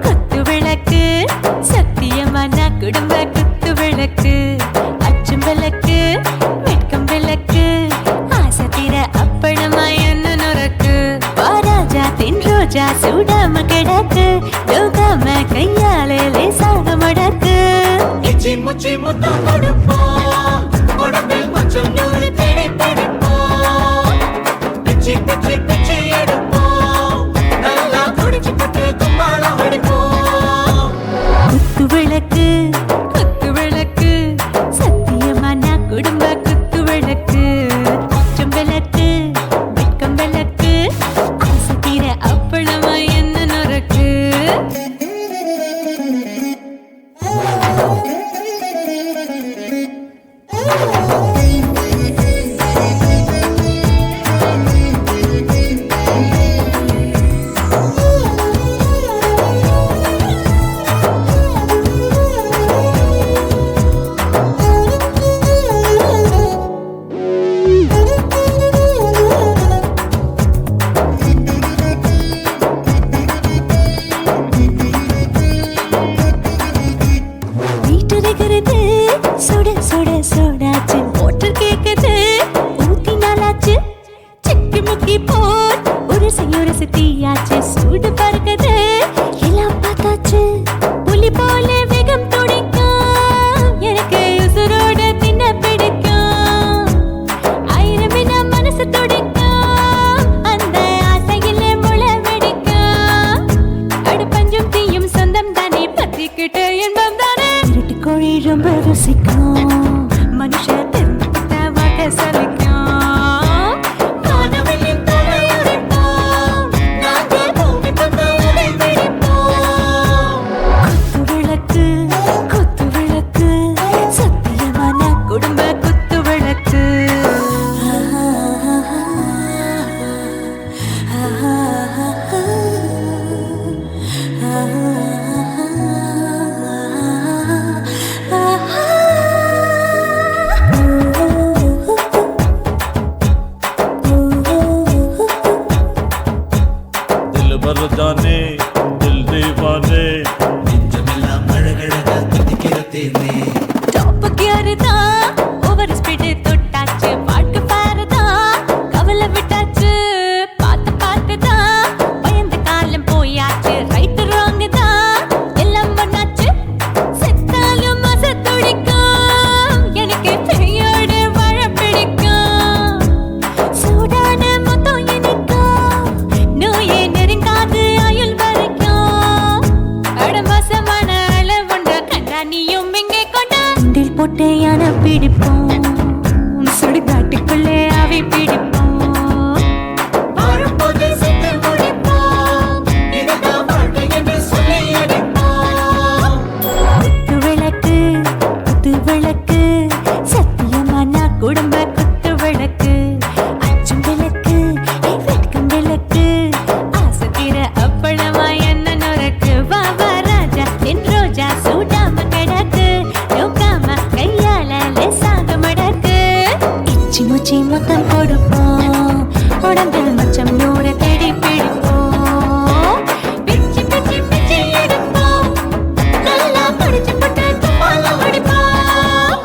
குத்து விளக்கு சத்தியமான குடும்ப குத்து விளக்கு அச்சும் விளக்கு வெட்கம் விளக்கு ஆசை தீர அப்பளமாய் என்ன நுறக்கு வாராஜா தின் ரோஜா சூடாம கிடக்கு யோகாம கையாலே லேசாக முடக்கு இச்சி முச்சி முத்தம் கொடுப்போம் உடம்பில் கொஞ்சம் நூறு தேடி பிடிப்போம் பிச்சி பிச்சி பிச்சி எடுப்போம் நல்லா குடிச்சு பட்டு கும்பாலம் அடிப்போம் குத்து விளக்கு சத்தியமான குடும்ப குத்து விளக்கு அச்சும் விளக்கு வெட்கம் விளக்கு ஆசை தீர அப்பளமாய் என்ன நுறக்கு விழுகிறது சுட சுட சோடாச்சு மோட்டர் கேக்குது ஊத்தி நாளாச்சு சிக்கி முக்கி போர் உரசி தீயாச்சு சூடு பறக்குது எல்லாம் பார்த்தாச்சு புலி போல வேகம் துடிக்கும் எனக்கு உசுரோட தின்ன பிடிக்கும் ஆயிரம் மனசு துடிக்கும் அந்த ஆசையில முளை வெடிக்கும் அடுப்பஞ்சும் தீயும் சொந்தம் தானே பத்திக்கிட்டு இன்பம் தானே இருட்டு கோழி ரொம்ப ருசிக்கும் மனுஷ தெரிஞ்சுக்கிட்ட வாக்க சலிக்கும் காணவனின் தலையுடைப்போம் நாங்கள் பூமி பந்தாலை வெடிப்போம் குத்து விளக்கு சத்தியமான குடும்ப குத்து விளக்கு दिल भर जाने दिल दीवाने டாப் கியர் தான் ஓவர் ஸ்பீடு தொட்டாச்சு பாட்டு பாருதான் கவலை விட்டாச்சு பார்த்து தான் பயந்து காலம் போயாச்சு ரைட் ராங் தான் எல்லாம் பண்ணாச்சு செத்தாலும் மச துடிக்கும் எனக்கு பெரியோட வாழ பிடிக்கும் சூடான மொத்தம் எனக்கும் நோயே நெருங்காது ஆயுள் வரைக்கும் அடமோசமான அளவுண்ட கண்டா நீயும் இங்கே கொண்டா உண்டில் போட்டு யானை பிடிப்போம் சுடுகாட்டுக்குள்ளே அவை பிடிப்போம் வாழும்போது செத்து முடிப்போம் இதுதான் வாழ்க்கை என்று சொல்லி அடிப்போம் குத்து விளக்கு சத்தியமான குடும்ப குத்து விளக்கு அச்சும் விளக்கு வெட்கம் விளக்கு ஆசை தீர அப்பளமா என்ன நுறக்கு வா வா ராஜா என் ரோஜா சூடாம கிடக்கு நோக்காம கையால லேசாக மடக்கு இச்சி முச்சி மொத்தம் கொடுப்போம் உடம்பில் மச்சம் நூற தேடி பிடிப்போம் பிச்சி பிச்சி பிச்சி எடுப்போம் நல்லா படிச்சு போட்டு துப்பால அடிப்போம்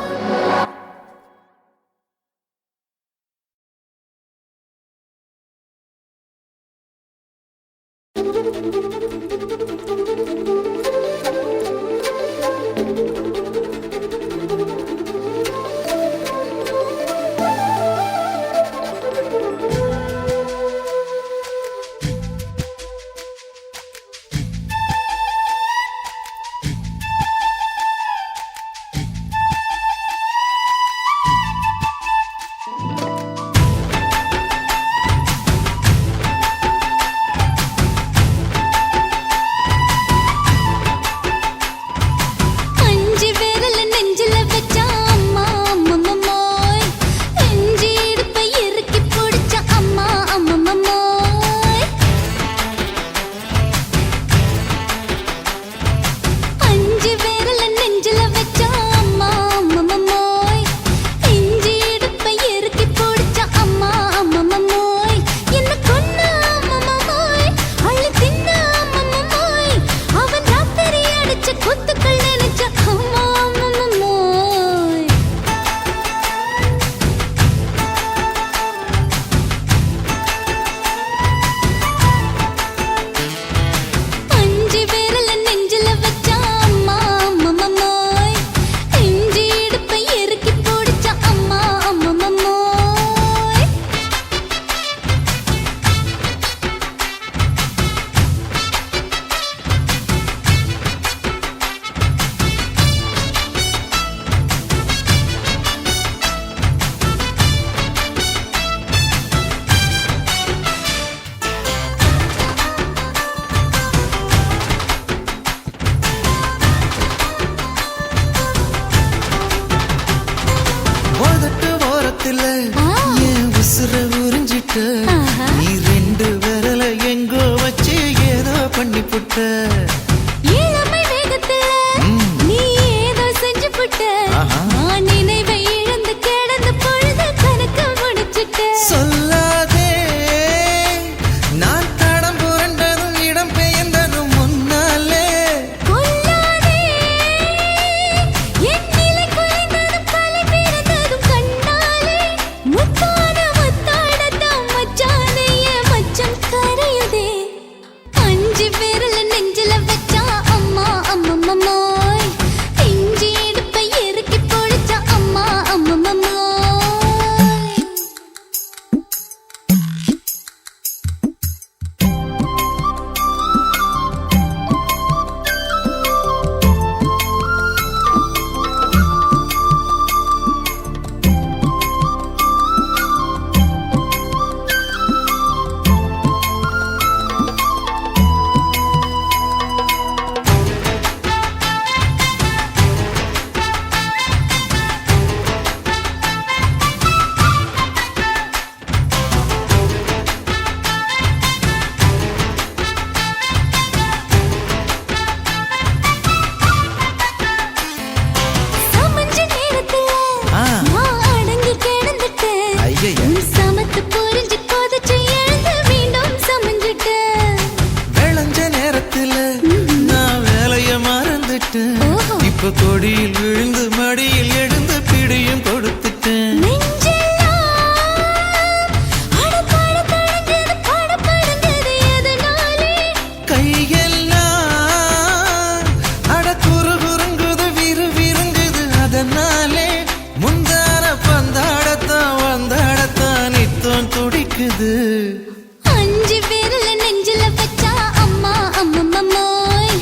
அஞ்சு விரல் நெஞ்சில வச்சா அம்மா அம்மம்மோய் நெஞ்சி இடுப்பை இறுக்கி பிடிச்ச அம்மா அம்மம்மோய் அஞ்சு விரல் நெஞ்சில வச்சா அம்மா அம்மம்மோய் நெஞ்சி இடுப்பை இறுக்கி பிடிச்ச அம்மா அம்மம்மோய் என்ன கொன்ன அம்மம்மோய் அள்ளி தின்ன அம்மம்மோய் அவன் ராத்திரி அடிச்ச குத்துக்கள் நினைச்ச அம்மா அம்மம்மோய் அஞ்சு விரல் நெஞ்சில வச்சா அம்மா அம்மம்மோய் நெஞ்சி இடுப்பை இறுக்கி பிடிச்ச அம்மா அம்மம்மோய் உதட்டு ஓரத்துல என் உசுர உறிஞ்சிட்ட ஆஹா. நீ ரெண்டு விரல எங்கோ வச்சு ஏதோ பண்ணி புட்ட இளமை வேகத்துல நீ ஏதோ செஞ்சு புட்ட ஆஹா. நான் நினைவை இழந்து கிடந்த பொழுது கணக்கு முடிச்சுட்ட சொல்லாதே நான் தடம் புரண்டதும் இடம் பெயர்ந்ததும் முன்னாலே கொல்லாதே என் இப்ப கொடியில் விழுந்து மடியில் எழுந்து பிடியும் கொடுத்துட்டேன். கையெல்லாம் அட குறுகுறுங்குது விறுவிறுங்குது அதனாலே முந்தான பந்தாடத்தான் வந்தாடத்தான் நித்தம் துடிக்குது. அஞ்சு பேர்ல நெஞ்சில வச்சா அம்மா அம்மம்மோய்,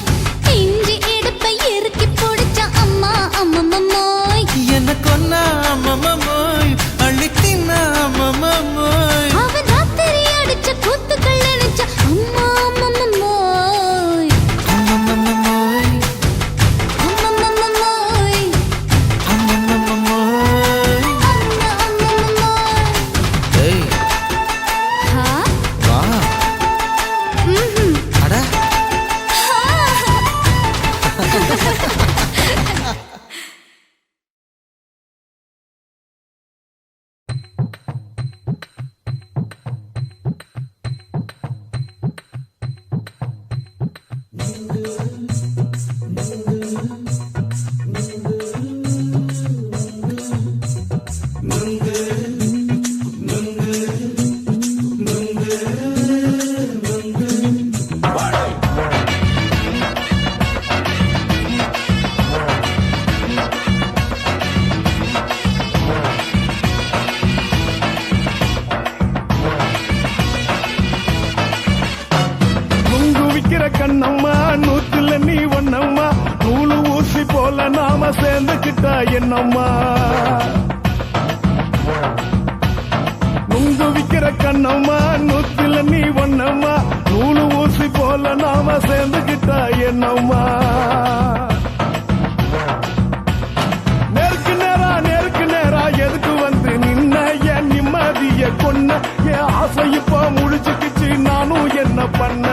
இஞ்சி இடுப்பை இறுக்கி பிடிச்சா அம்மா அம்மம்மோய், என்ன கொன்னா அம்மம்மோய் அள்ளி தின்னா அம்மம்மோய், அவன் ராத்திரி அடிச்ச கூத்துக்கள் நினைச்ச அம்மா அம்மம்மோய், அம்மம்மோய் அம்மம்மோய், அம்மம்மோய். அம்மம்மோய். ஏய் ஹா? வா ம்ஹும். அட நுங்கு விக்கிற கண்ணம்மா நூத்துல நீ ஒண்ணம்மா, நூலு ஊசி போல நாம சேர்ந்துக்கிட்டா என்னம்மா. நுங்கு விக்கிற கண்ணம்மா நூத்துல நீ ஒண்ணம்மா, நூலு ஊசி போல நாம சேர்ந்துக்கிட்டா என்னம்மா. நேருக்கு நேரா எதுக்கு வந்து நின்ன என் நிம்மதிய கொன்ன, என் ஆசை இப்ப முடிச்சுக்கிச்சு நானும் என்ன பண்ண.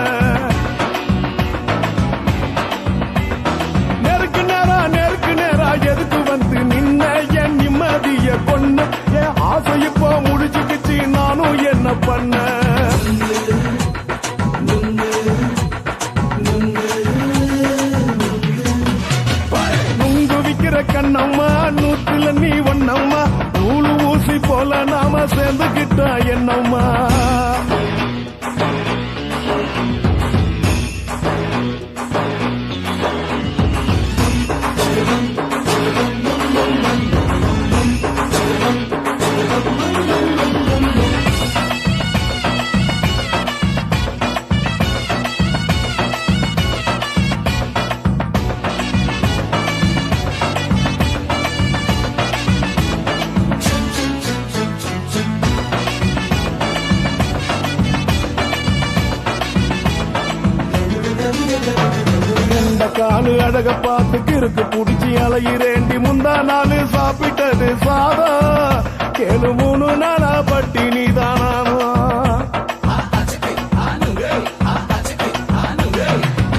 நேருக்கு நேரா எதுக்கு வந்து நின்ன என் நிம்மதிய கொன்ன, என் ஆசை இப்ப முடிச்சுக்கிச்சு நானும் என்ன பண்ண. நுங்கு விக்கிற கண்ணம்மா நூத்துல நீ ஒண்ணம்மா, நூலு ஊசி போல நாம சேர்ந்துக்கிட்டா என்னம்மா. இந்த காலு அழக பார்த்து கிறுக்கு புடிச்சு அலையிறேண்டி, முந்தா நாளு சாப்பிட்டது சாதம் கேளு 3 நாளா பட்டினி தானானோ.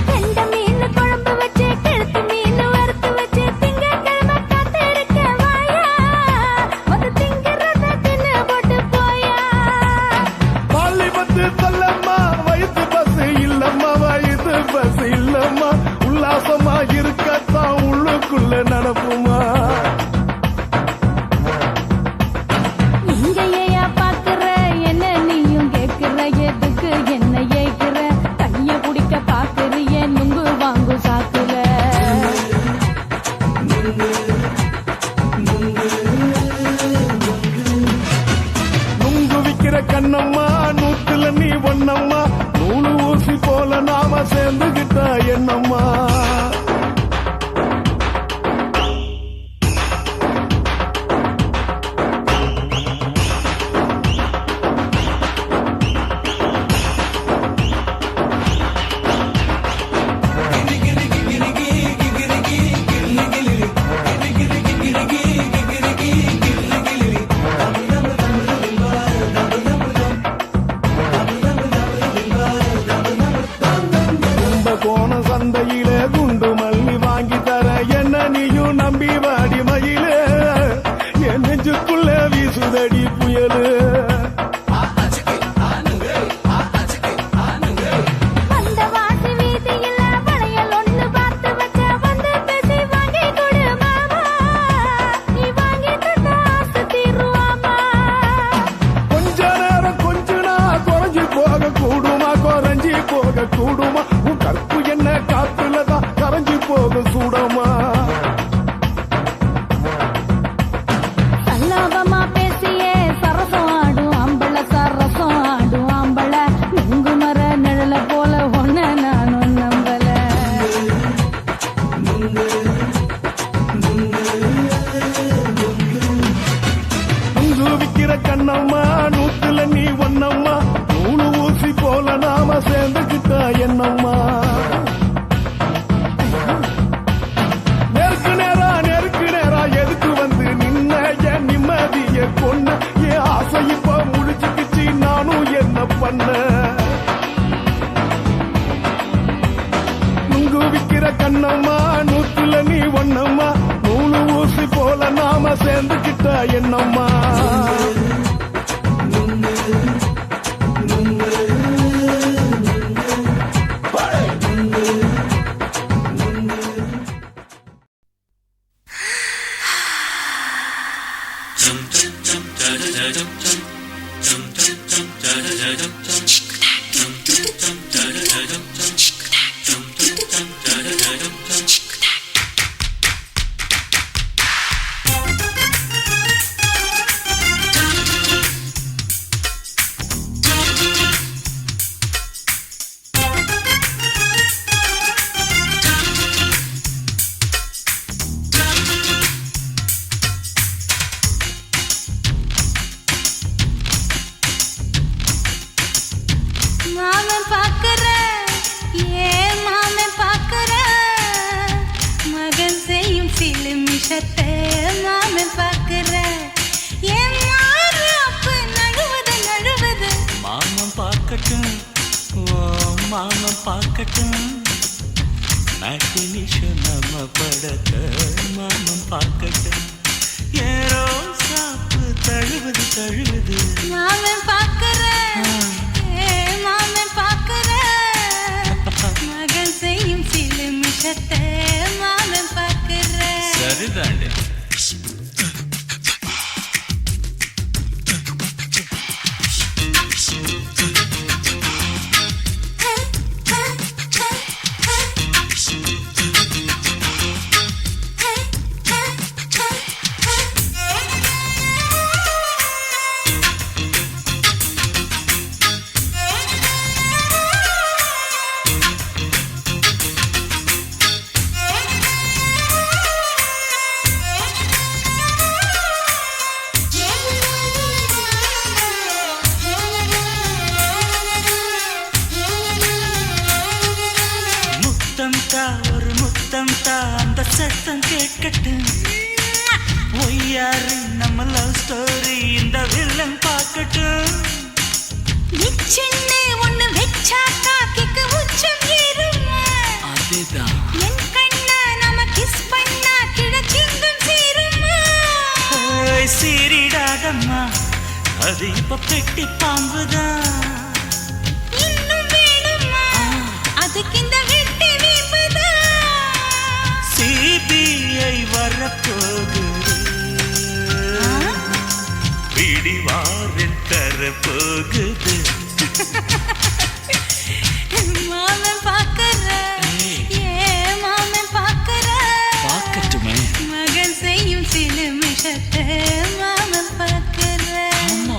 கெண்ட மீன் குழம்பு வச்சு கெளுத்து மீன் வறுத்து வச்சு திங்கட்கிழமை காத்திருக்க வாயா, வந்து திங்கிறத தின்னு போட்டு போயா. பள்ளி பத்து சொல்லம்மா வயிற்று பஸ் இல்லம்மா, வயிற்று பஸ் இல்லம்மா, உல்லாசமா இருக்கத்தான் உள்ளுக்குள்ள நடப்புமா. இங்கேயா பாக்குற என்ன நீயும் கேக்குற, எதுக்கு என்ன ஏக்குற, தண்ணிய குடிக்க பாக்குறிய நுங்கு வாங்கு சாக்குற. நுங்கு விக்கிற கண்ணம்மா நூத்துல நீ ஒண்ணம்மா, நூலு ஊசி போல நாம சேர்ந்துகிட்டா என்னம்மா. கோண சந்தையிலே குண்டு என்னம்மா மாமன் பார்க்கிறேன், ஏன் மாமன் பார்க்கிறேன், மகன் செய்யும் சிலு மிஷத்தை மாமன் பார்க்கிறேன், ஏன் மாறாப்பு நழுவது நழுவது. மாமன் பார்க்கட்டும், ஓ மாமன் பார்க்கட்டும், மேட்டினிஷ நம்ம படத்த மாமன் பார்க்கட்டும், ஏரோ சாப்பு தழுவது தழுவது. மாமன் பார்க்கிறேன், ஏன் மாமன் பார்க்கிறேன், மகன் செய்யும் சிலு மிஷத்தை மாமன் பார்க்கிறேன். சரிதாண்டி. ஒரு முத்தம் தா, அந்த சத்தம் கேட்கட்டும். ஒய்யாரு நம்ம லவ் ஸ்டோரி இந்த வில்லன் பார்க்கட்டும். நிச்சன்னு ஒண்ணு வெச்சாக்கா கிக்கு உச்சம் ஏறுமா. அதேதான் என் கண்ணா நம்ம கிஸ் பண்ணா கிழச்சிங்கம் சேருமா. சீரிடாதம்மா, அது இப்ப பெட்டி பாம்புதான். இன்னும் வேணுமா, அதுக்கு இந்த வெட்டி வீம்புதான். சிபிஐ வரப்போகுது, பிடிவாரன் தரப்போகுது. மாமன் பார்க்கிறேன், ஏன் மாமன் பார்க்கிறேன், பார்க்கட்டுமே. மகன் செய்யும் சிலு மிஷத்தை மாமன் பார்க்கிறேன். ஆமா.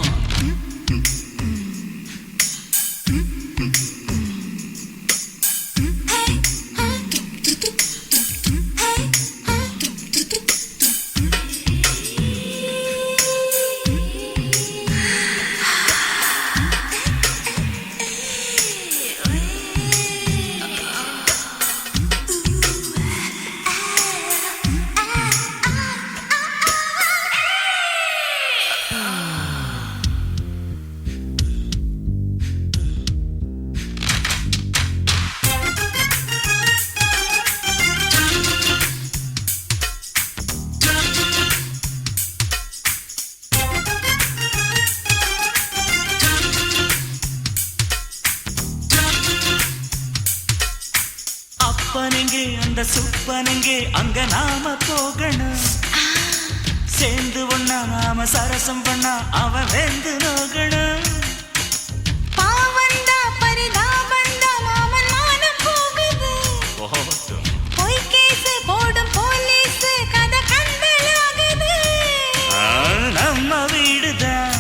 அப்பனெங்கே அந்த சுப்பனெங்கே, அங்க நாம போகணும். சேர்ந்து ஒண்ணா நாம சரசம் பண்ணா அவன் வெந்து நோகணும். பாவந்தா பரிதாபந்தா மாமன் மானம் போகுது. பொய் கேஸ் போடும் போலீஸ் கதை கண்டலாகுது. நம்ம வீடுதான்,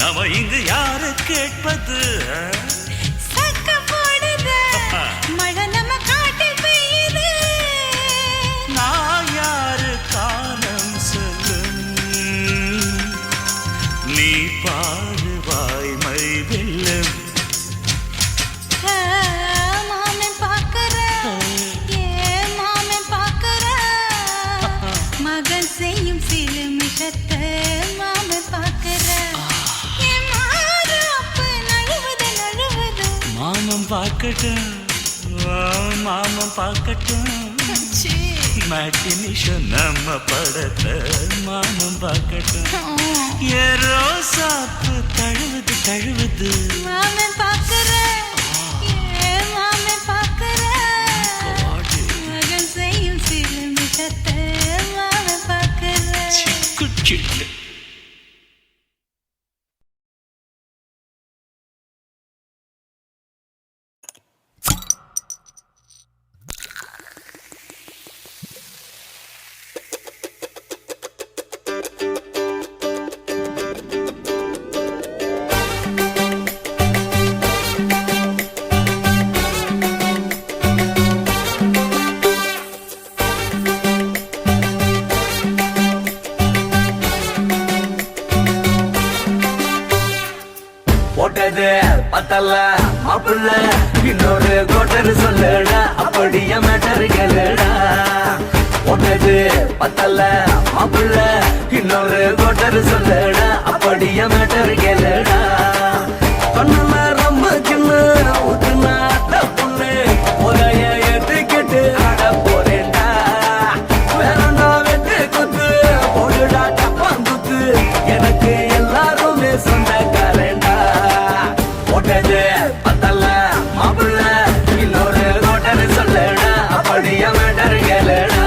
நம்ம இங்கு யாரு கேட்பது. சக்க போடுது, மழை நம்ம காட்டில் பெய்யுது. நான் யாரு காலம் சொல்லும், நீ பாரு வாய்மை வெல்லும். மாமன் பார்க்கிறேன், ஏன் மாமன் பார்க்கிறேன், மகன் செய்யும் சிலு மிஷத்தை மாமன் பார்க்கிறேன். என் மாறாப்பு நழுவுது நழுவுது. மாமன் பார்க்கட்டும், மாமன் பார்க்கட்டும், சீ. மேட்டினிஷன் நம்ம படத்தை மாமன் பார்க்கட்டும் ஏரோ சாப்பு தழுவுது தழுவுது மாமே பார்க்கிறேன் மாமே பார்க்கிறேன் மகன் செய்யும் சிறு மிஷத்தை மாமே பார்க்கிறேன் குச்சிட்டு போட்டது பத்தல்ல மாப்பிள்ள இன்னொரு கோட்டர் சொல்லுடா அப்படியே மேட்டர் கேளுடா போட்டது பத்தல்ல மாப்பிள்ள இன்னொரு கோட்டர் சொல்லுடா அப்படியே மேட்டர் கேளுடா கண்ணுல ரொம்ப சின்ன ஊத்துனா பொண்ணு ஒரைய ஏத்துக்கிட்டு ஆட போறேன்டா வேறண்டா வெட்டு குத்து போடுடா டப்பாங்குத்து எனக்கு எல்லாருமே சொந்தக்காரேண்டா போட்டது பத்தல்ல மாப்பிள்ள இன்னொரு கோட்டர் சொல்லுடா அப்படியே மேட்டர் கேளுடா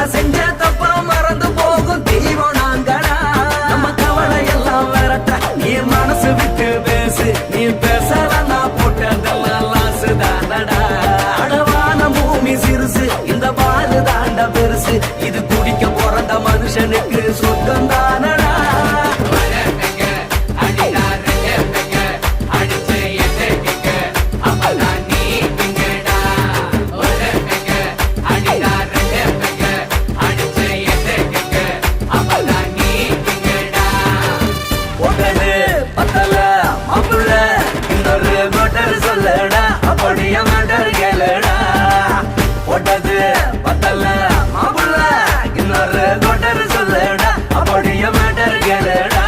செஞ்ச தப்பா மறந்து போகும் தீவம் நாங்கடா நம்ம கவலை எல்லாம் விரட்ட நீ மனசு விட்டு பேசு நீ பேசலன்னா போட்டதெல்லாம் லாசு தானடா அடவான பூமி சிறுசு இந்த பாலு தாண்ட பெருசு இது குடிக்க பிறந்த மனுஷனுக்கு சொந்தம் தானடா அப்படியே மேட்டர் கேளுடா போட்டது பத்தல்ல மாப்பிள்ள இன்னொரு கோட்டர் சொல்லுடா அப்படியே மேட்டர் கேளுடா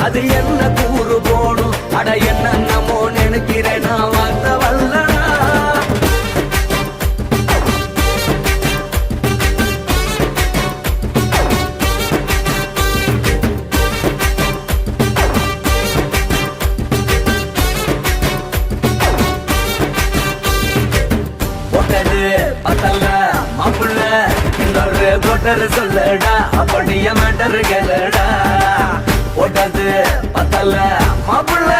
அது என்ன கூறு போடும் அட என்ன நம்மோ நினைக்கிறேன் நான் வார்த்தை வல்லடா போட்டது பத்தல்ல மாப்பிள்ள இன்னொரு கோட்டர் சொல்லுடா அப்படியே மேட்டர் கேளுடா போட்டது பத்தல்ல மாப்பிள்ள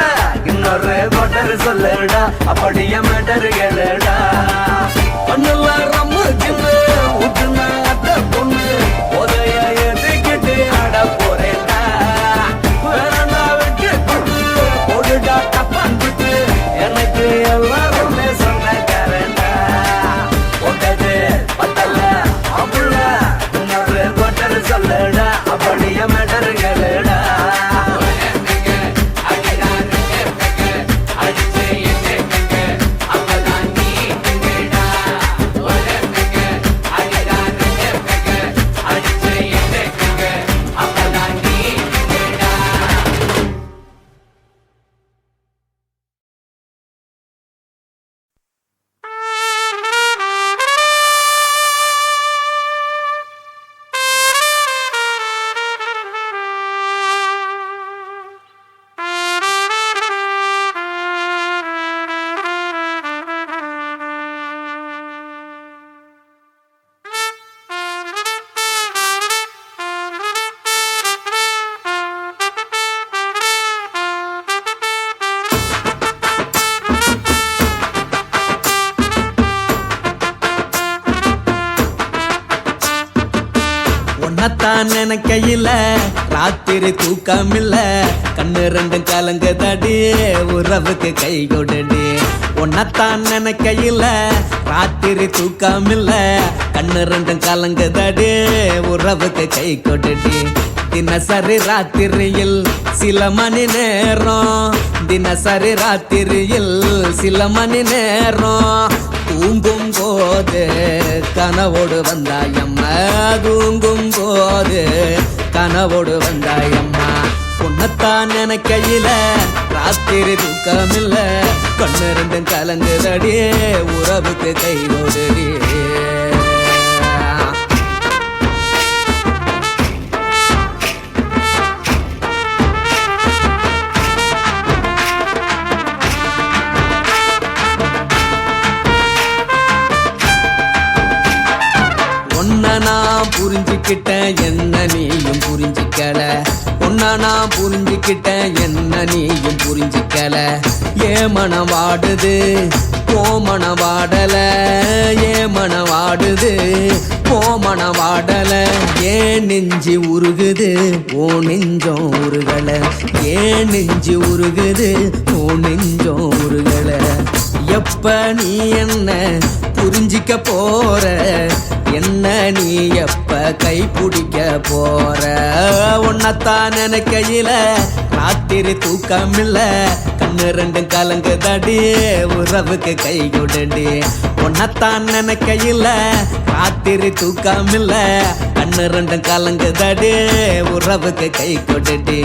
இன்னொரு கோட்டர் சொல்லுடா அப்படியே மேட்டர் கேளுடா கண்ணுல ரொம்ப சின்ன ஊத்துனா பொண்ணு உதய எதுக்கிட்டு ஆட போறேன்டா வேறண்டா வெட்டு குத்து போடுடா டப்பாங்குத்து எனக்கு எல்லாருமே சொந்தக்காரன்டா போட்டது பத்தல்ல மாப்பிள்ள இன்னொரு கோட்டர் சொல்லுடா அப்படியே மேட்டர் கேளுடா உன்னத்தான் நினைக்கையில ராத்திரி தூக்கமில்ல கண்ணு ரெண்டும் கலங்குதடி உறவுக்கு கை கொடுடி உன்னத்தான் நினைக்கையில ராத்திரி தூக்கமில்ல கண்ணு ரெண்டும் கலங்குதடி உறவுக்கு கை கொடுடி தினசரி ராத்திரியில் சில மணி நேரம் தினசரி ராத்திரியில் சில மணி நேரம் தூங்கும் போது கனவோடு வந்தாயம்மா தூங்கும் போது கனவோடு வந்தாயம்மா உன்னத்தான் நினைக்கையில ராத்திரி தூக்கமில்ல கண்ணு ரெண்டும் கலங்குதடி உறவுக்கு கை ஓடுடி நான் புரிஞ்சுக்கிட்டேன் என்ன நீயும் புரிஞ்சிக்கல உன்ன நான் புரிஞ்சுக்கிட்டேன் என்ன நீயும் புரிஞ்சிக்கல ஏ மனம் வாடுது போ மனம் வாடல ஏ மனம் வாடுது போ மனம் வாடல ஏன் நெஞ்சு உருகுது ஓ நெஞ்சம் உருகல ஏன் நெஞ்சு உருகுது ஓ நெஞ்சம் உருகல எப்ப நீ என்ன புரிஞ்சிக்க போற என்ன நீ எப்ப கை பிடிக்க போற உன்னத்தான் நினைக்கையில ராத்திரி தூக்கமில்ல கண்ணு ரெண்டும் கலங்குதடி உறவுக்கு கை கொடுடி உன்னத்தான் நினைக்கையில ராத்திரி தூக்கமில்ல கண்ணு ரெண்டும் கலங்குதடி உறவுக்கு கை கொடுடி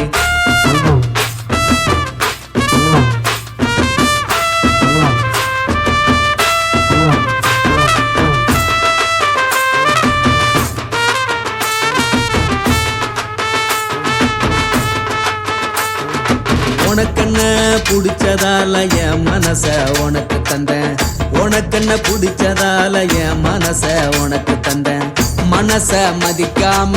உனக்கென்ன பிடிச்சதால என் மனச உனக்கு தந்தேன் உனக்கென்ன பிடிச்சதால என் மனச உனக்கு தந்தேன் மனச மதிக்காம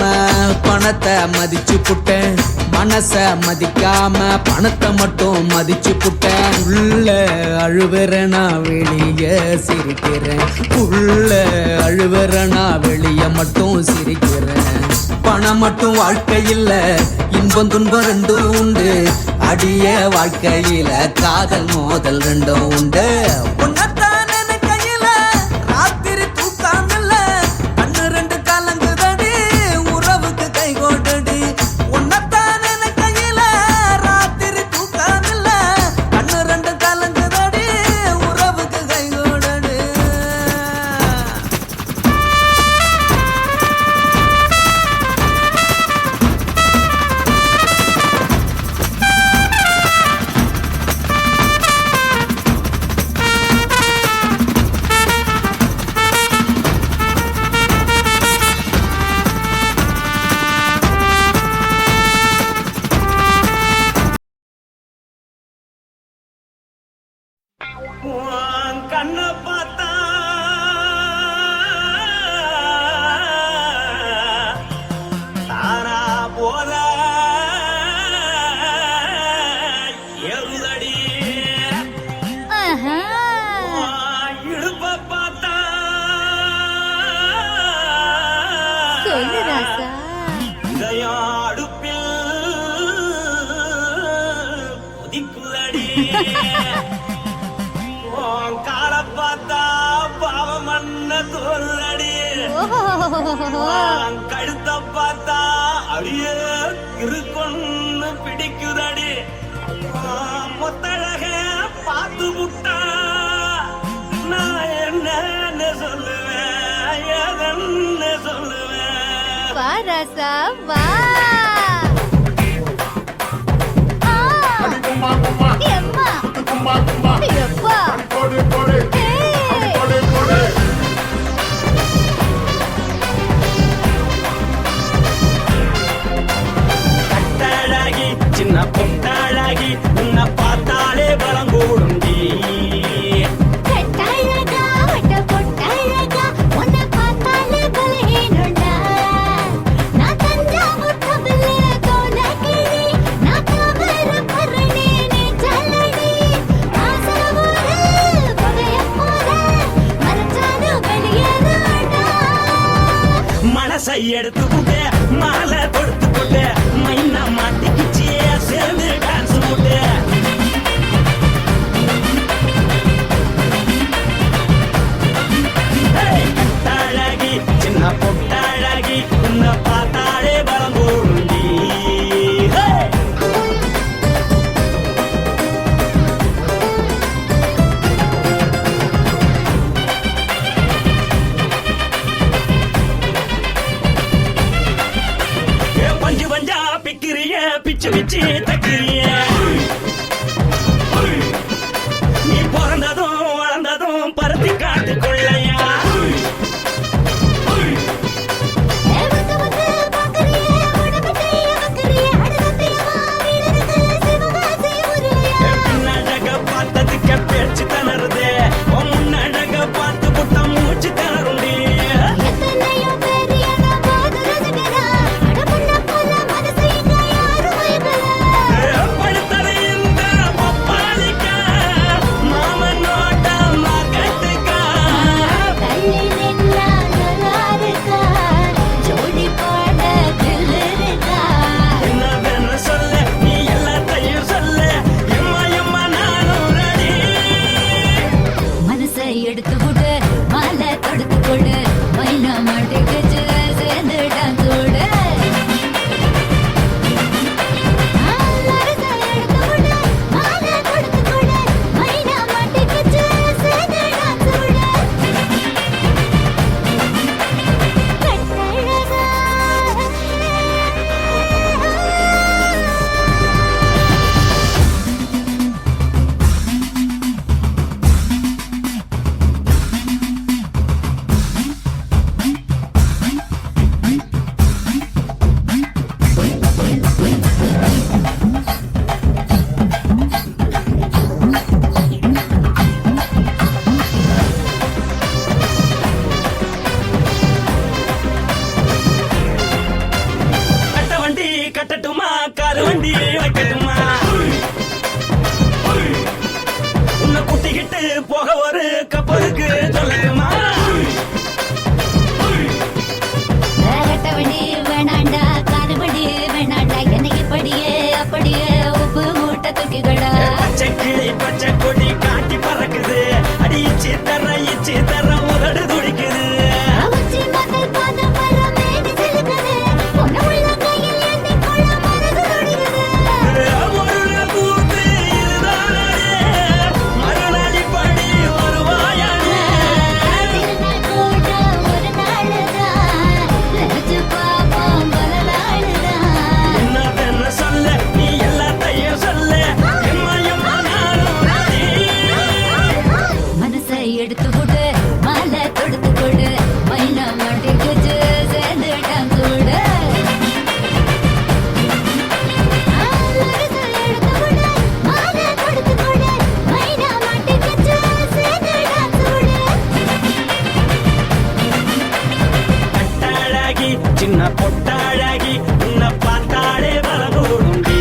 பணத்தை மதிச்சு புட்டேன் மனச மதிக்காம பணத்தை மட்டும் மதிச்சு புட்டேன் உள்ள அழுவுறனா வெளிய சிரிக்கிறேன் உள்ள அழுவுறனா வெளிய மட்டும் சிரிக்கிறேன் பணம் மட்டும் வாழ்க்கையில் இன்பம் துன்பம் ரெண்டும் உண்டு அடிய வாழ்க்கையில காதல் மோதல் ரெண்டும் உண்டு உன்னத்தான் நினைக்கையில ராத்திரி தூக்கமில்ல கண்ணு ரெண்டு கலங்குதடி உறவுக்கு கை கொடுடி உன்னத்தான் நினைக்கையில ராத்திரி தூக்கமில்ல கண்ணு ரெண்டு கலங்குதடி உறவுக்கு கை கொடுடி கண்ண பார்த்தா தானா போத எருதடி இடுப்ப பார்த்தா சொல்லு ராசா இதயம் அடுப்பில் கொதிக்குதடி கால பார்த்தா பாவம் மண்ண தோல்றடி கழுத்த பார்த்தா அடியே இருக்குன்னு பிடிக்குதடி மொத்தழக பார்த்து விட்டா நான் என்ன சொல்லுவேன் எதன்னு சொல்லுவேன் வா ராசா வா கும்மா கும்மா எம்மா கும்மா கும்மா எப்பா போடு போடு போடு போடு கட்டழகி சின்ன பொட்டழகி உன்னை பார்த்தாலே பலம் கூடும் கட்டழகா வட்ட பொட்டழகா உன்னை பார்த்தாலே பலஹீனண்டா நான் தஞ்சாவூர் கவிலே கோலகிரி நான் கவர பரணி நீ ஜல்லடி ஆசரவூரு பகைய போல மரச்சாது வெளியேறாடா மனசை எடுத்து புட்டே பிச்சு தக்கிறிய நீ பிறந்ததும் வளர்ந்ததும் பருத்தி காட்டு கொள்ளையா பின்னழக பார்த்ததுக்கு பேச்சு தளருது முன்னழக பார்த்து புட்ட மூச்சு தளருண்டி எடுத்து விடு மாலை தொடுத்து கொடு மைனா மாட்டுக்கு சேர்ந்து டான்ஸ் விடு கட்டட்டுமா காரு வண்டி வைக்கட்டுமா உன்னை குட்டிக்கிட்டு போக ஒரு கப்பலுக்கு சொல்லட்டுமா கட்டவண்டி வேணாண்டா காருவண்டி வேணாண்டா எனக்கு படியே அப்படியே உப்பு மூட்டை தூக்கிக்கடா பச்சை கிளி பச்சை கொடி காட்டி பறக்குது அடி இச்சி தர உதடு துடிக்குது எடுத்து விடு மாலை தொடுத்து கொடு மைனா மாட்டுக்கு சேர்ந்து டான்ஸ் விடு கட்டாழகி சின்ன பொட்டாழகி உன்னை பார்த்தாலே வரகூடுண்டி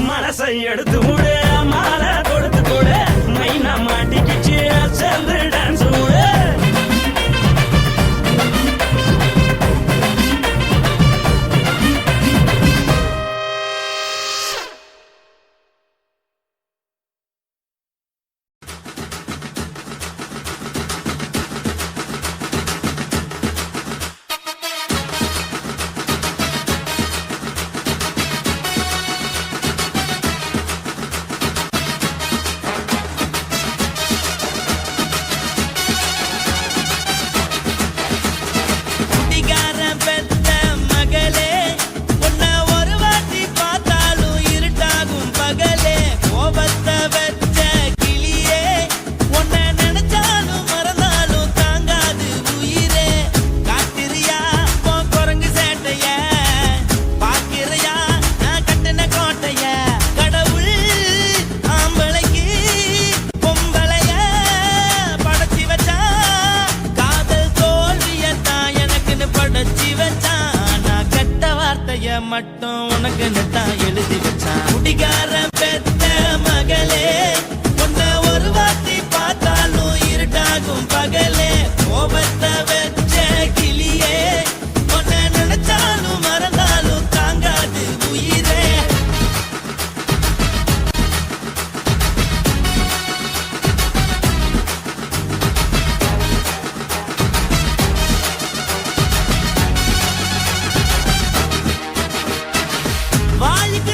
மனசை எடுத்து விடு மாலை தொடுத்து கொடு மைனா மாட்டிக்கிச்சு சேர்ந்து டான்ஸ் விடு மட்டும் உனக்கு தான் எழுதி வச்சான் குடிகார பெத்த மகளே உன்னை ஒரு வாட்டி பார்த்தாலும் இருட்டாகும் பகலே கோபத்தை வச்ச கிளியே உன்னை நினைச்சாலும் மறந்தாலும் தாங்காது உயிரே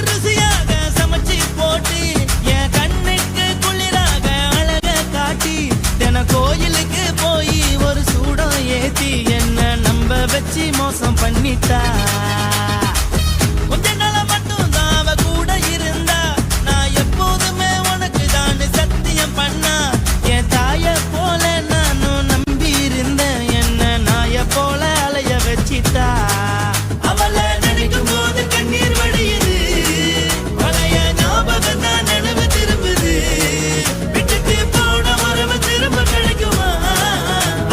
ருசியாக சமைச்சு போட்டு என் கண்ணுக்கு குளிராக அழக காட்டி தின கோயிலுக்கு போய் ஒரு சூடம் ஏத்தி என்ன நம்ப வச்சு மோசம் பண்ணிட்டா கொஞ்ச நாள மட்டும் தான் அவ கூட இருந்தா நான் எப்போதுமே உனக்கு தான் சத்தியம் பண்ணா என் தாய போல நானும் நம்பி இருந்தேன் என்ன நாய போல அலைய வச்சிட்டா அவளை நினைக்கும் போது கண்ணீர் வடியுது பழைய ஞாபகம் தான் நினைவு திரும்புது விட்டுட்டு போன உறவு திரும்ப கிடைக்குமா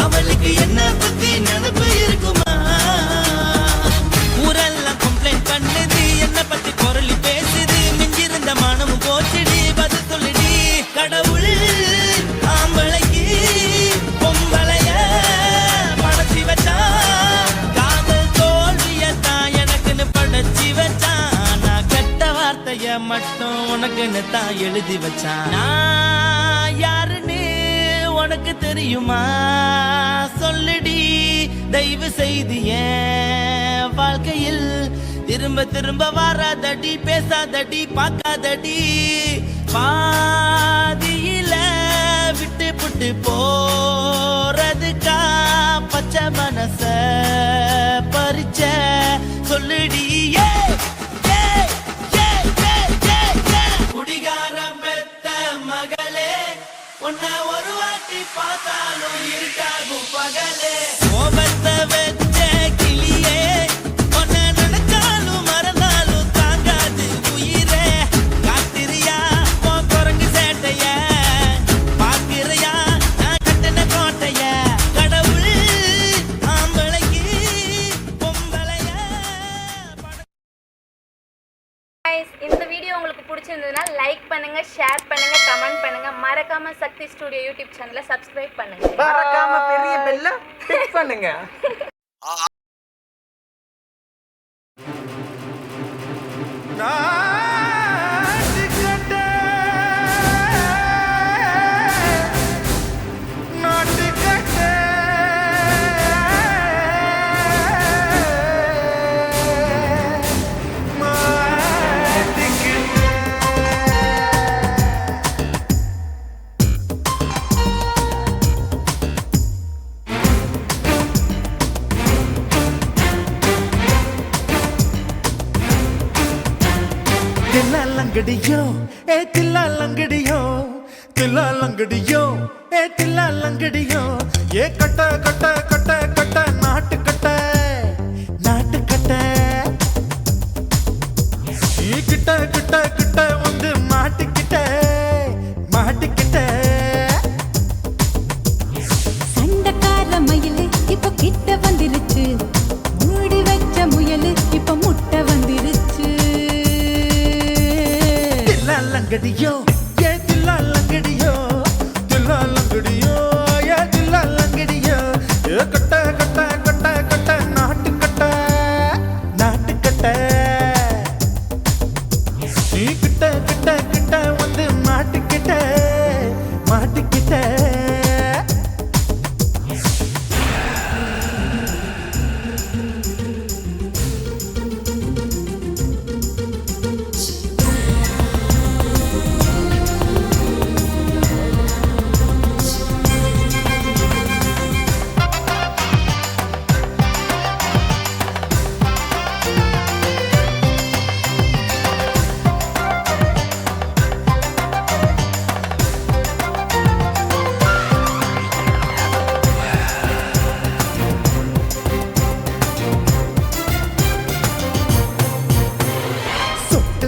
அவளுக்கு என்ன பத்தி நினைப்பு இருக்குமா ஊரெல்லாம் கம்ப்ளைண்ட் பண்ணுது என்ன பத்தி குரலி பேசுது மிஞ்சிருந்த மானமும் போச்சுடி பதில் சொல்லுடி கடவுள் ஆம்பளைக்கு பொம்பளைய படைச்சி வச்சான் காதல் தோல்வியத்தான் எனக்குன்னு படைச்சி வச்சான் நான் கெட்ட வார்த்தைய மட்டும் உனக்குன்னு தான் எழுதி வச்சான் நான் யாருன்னு உனக்கு தெரியுமா சொல்லுடி தயவு செய்து என் வாழ்க்கையில் திரும்ப திரும்ப வராதடி பேசாதடி பார்க்காதடி பாதியில விட்டு புட்டு போறதுக்கா பச்சை மனச பறிச்ச சொல்லுடி குடிகாரம் பெத்த மகளே உன்னை ஒரு வாட்டி பார்த்தாலும் இருக்காகும் பகலே கோபத்தை வச்ச கிளியே உன்னை நினைச்சாலும் மறந்தாலும் தாங்காது உயிரே காத்திரியா உன் குரங்கு சேட்டைய பாக்கிறையா நான் கட்டின கோட்டைய கடவுள் ஆம்பளைக்கு பொம்பளைய Guys, இந்த வீடியோ உங்களுக்கு பிடிச்சிருந்ததுன்னா லைக் பண்ணுங்க, ஷேர் பண்ணுங்க, கமெண்ட் பண்ணுங்க, மறக்காம சக்தி ஸ்டுடியோ யூடியூப் சேனலை சப்ஸ்கிரைப் பண்ணுங்க. மறக்காம பெரிய பெல்ல கிளிக் பண்ணுங்க. தில்லாலங்கடியோ தில்லாலங்கடியோ தில்லாலங்கடியோ தில்லாலங்கடியோ கட்ட கட்ட கட்ட கட்ட நாட்டு கட்ட நாட்டு கட்ட கிட்ட கிட்ட கிட்ட வந்து மாட்டிக்கிட்ட மாட்டிக்கிட்ட சண்டக்கார மயிலு இப்ப கிட்ட வந்துருச்சு, மூடி வச்ச முயலு இப்ப முட்டை வந்துருச்சு. தில்லாலங்கடியோ தில்லாலங்கடியோ தில்லாலங்கடியோ தில்லாலங்கடியோ கட்ட கட்ட கட்ட கட்ட நாட்டு கட்ட நாட்டு கட்ட நீ கிட்ட கிட்ட கிட்ட வந்து மாட்டிக்கிட்ட மாட்டிக்கிட்ட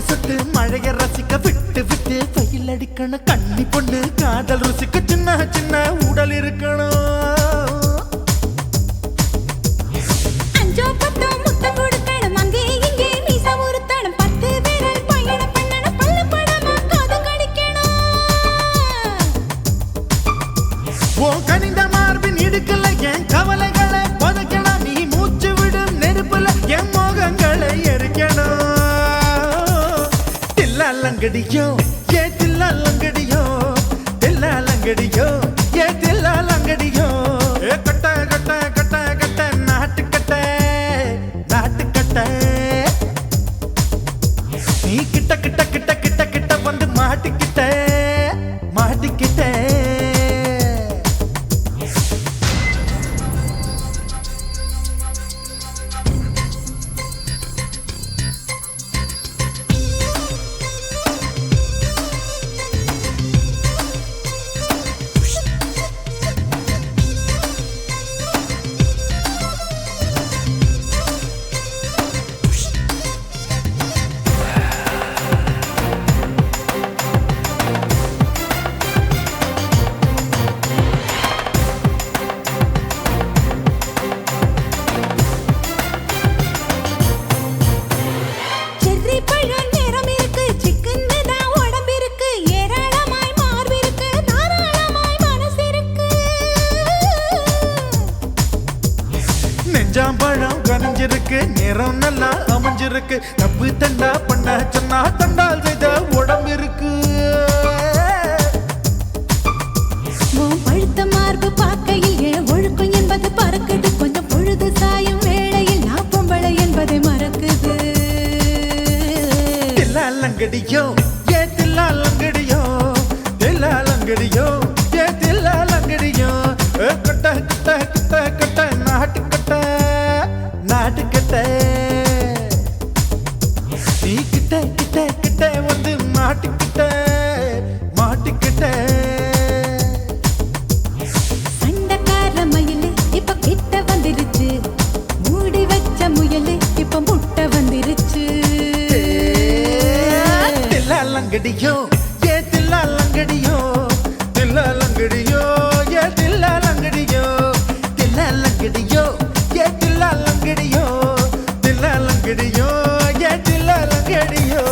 சொட்டு மழைய ரசிக்க விட்டு விட்டு பயில் அடிக்கணும் கண்ணி பொண்ணு காதல் ருசிக்க சின்ன சின்ன உடல் இருக்கணும் அஞ்சோ பத்தோ முத்தம் கொடுக்கணும், அங்கே இங்கே மீச உறுத்தணும், 10 விரல் பயணம் பண்ணணும், பல்ல படமா காது கடிக்கணும். ஓ கனிந்த மார்பின் இடுக்கல என் கவலைகளை புதைக்கணும், நீ மூச்சு விடும் நெருப்புல என் மோகங்களை எரிக்கணும். தில்லாலங்கடியோ தில்லாலங்கடியோ தில்லாலங்கடியோ தில்லாலங்கடியோ கட்ட கட்ட கட்ட கட்ட நாட்டு கட்ட நாட்டு கட்ட நீ கிட்ட கிட்ட கிட்ட கிட்ட கிட்ட வந்து மாட்டிக்கிட்ட மாட்டிக்கிட்ட செர்ரி பழம் நிறம் இருக்கு, சிக்கன்னு தான் உடம்பு இருக்கு, ஏராளமாய் மார்பு இருக்கு, தாராளமாய் மனசு இருக்கு. நெஞ்சாம்பழம் கனிஞ்சிருக்கு, நிறம் நல்லா அமைஞ்சிருக்கு, தப்பு தண்டா பண்ண சொன்னா தண்டால் செய்த உடம்பு இருக்கு. உன் பழுத்த மார்பு பார்க்கையில் என் ஒழுக்கம் என்பது பறக்குது, கொஞ்சம் பொழுது சாயும் வேளையில் நான் பொம்பளை என்பதை மறக்குது. தில்லாலங்கடியோ ஏ தில்லாலங்கடியோ தில்லாலங்கடியோ ஏ தில்லாலங்கடியோ கட்ட கட்ட கட்ட கட்ட நாட்டுக்கட்ட நாட்டுக்கட்ட நீ கிட்ட கிட்ட கிட்ட வந்து மாட்டிக்கிட்ட மாட்டிக்கிட்ட சண்டைக்கார மயிலு இப்ப கிட்ட வந்துருச்சு, மூடி வச்ச முயலு இப்ப முட்டை வந்துருச்சு. தில்லாலங்கடியோ ஏ தில்லாலங்கடியோ தில்லாலங்கடியோ ஏ தில்லாலங்கடியோ தில்லாலங்கடியோ ஏ தில்லாலங்கடியோ தில்லாலங்கடியோ ஏ தில்லாலங்கடியோ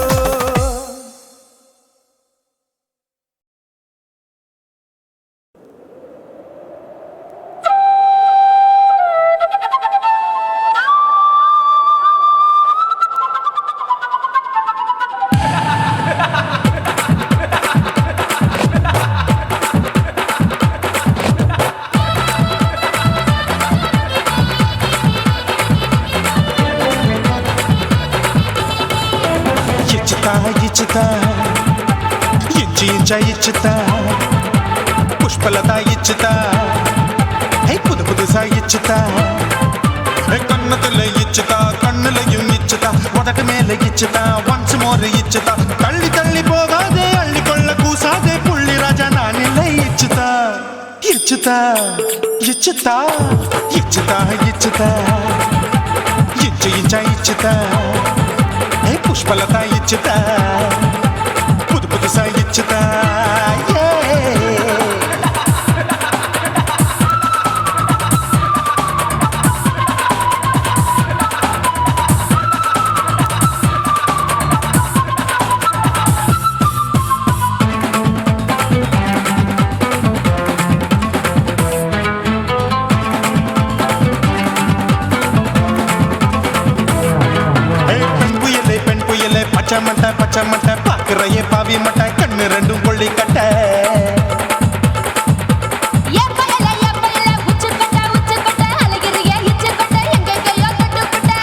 ఇచ్చితా ఇచ్చి ఇంచ ఇచ్చితా పుష్పలత ఇచ్చితా புது புதுசா இச்சுதா கண்ணத்துல இச்சுதா கண்ணுலையும் இச்சுதா உதட்டு மேல இச்சுதா ஒன்ஸ் மோர் இச்சுதா தள்ளி தள்ளி போகாதே அள்ளி கொள்ள கூசாதே புள்ளி ராஜா நான் இல்லை இச்சுதா இச்சுதா இச்சுதா இச்சுதா இச்சுதா இச்சு இஞ்சா இச்சுதா புஷ்பலத இச்சுதா புது புதுசா இச்சுதா பச்சை மட்டை பாக்குறையே பாவி மட்டை கண்ணு ரெண்டும் கொள்ளி கட்ட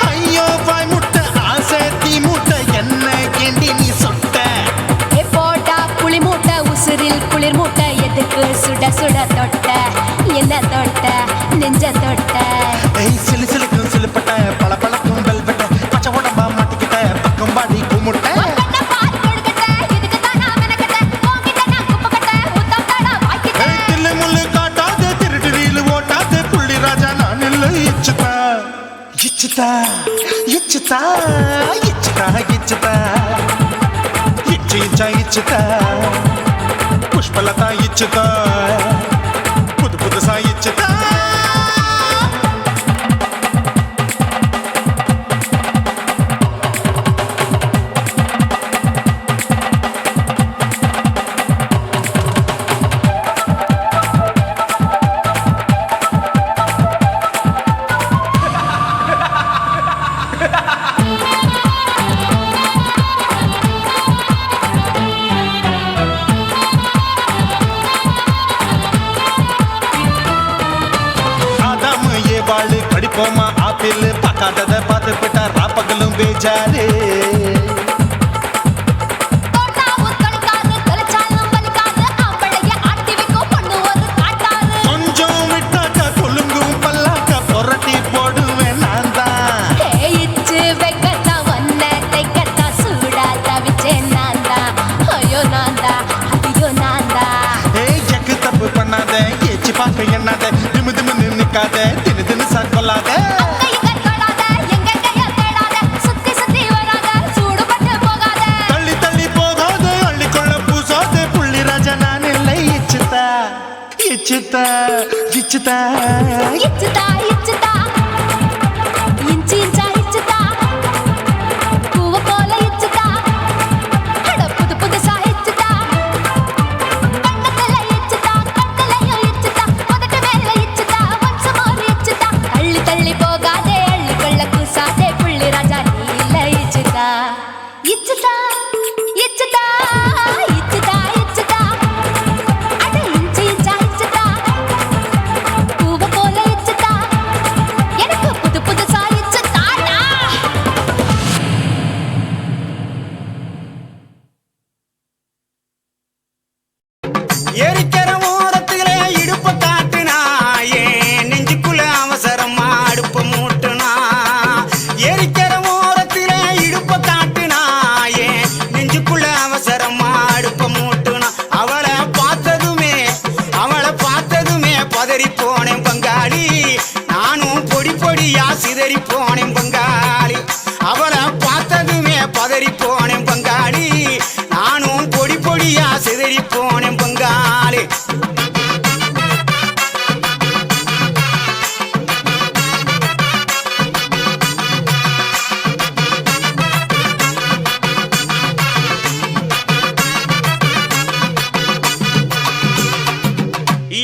ஐயோ வாய் முட்டை ஆசை தீ மூட்டை என்ன கேண்டி நீ சொட்ட போட்டா புளி மூட்டை உசுரில் குளிர் மூட்டை எதுக்கு சுட சுட தொட்ட என்ன தொட்ட நெஞ்ச தொட்ட சிலு சிலுக்கும் சிலுப்பட்ட பல பழக்கும் வெல்வெட்ட பச்சை உடம்பா மாட்டிக்கிட்ட பக்கம் பாடி குமுட்ட இச்சுதா இச்சுதா இச்சுதா இச்சுதா இச்சு இச்சா இச்சுதா புஷ்பலதா இச்சுதா புது புதுசா இச்சுதா போமா ஆப்பிள் பார்க்காதத பார்த்து போட்டா ராப்பகலும் பேஜாரு இச்சுதா இச்சுதா இச்சுதா இச்சுதா இஞ்சி இஞ்சா இச்சுதா பூவ போல இச்சுதா அட புது புதுசா இச்சுதா கண்ணத்துல இச்சுதா கண்ணலையும் இச்சுதா உதட்டு மேல இச்சுதா வம்சமோர் இச்சுதா தள்ளி தள்ளி போகாதே அள்ளி கொள்ள கூசாதே புள்ளி ராஜா நீ இல்ல இச்சுதா இச்சுதா இச்சுதா இச்சுதா இச்சுதா அட இஞ்சி இஞ்சா இச்சுதா பூவ போல இச்சுதா எனக்கு புது புதுசா இச்சுதாடா எரிக்கிற ஓரத்திலே இடுப்ப காட்டுனா ஏன் நெஞ்சுக்குள்ள அவசரமா அடுப்ப மூட்டுனா எரிக்கிற ஓரத்திலே இடுப்ப காட்டுனா ஏன் நெஞ்சுக்குள்ள அவசரமா அடுப்ப மூட்டுனா அவளை பார்த்ததுமே பதறி போனேன் பங்காளி நானும் பொடி பொடியா சிதறி போனேன் பங்காளி அவளை பார்த்ததுமே பதறி போனேன் பங்காளி நானும் பொடி பொடியா சிதறி போனேன் பங்காளி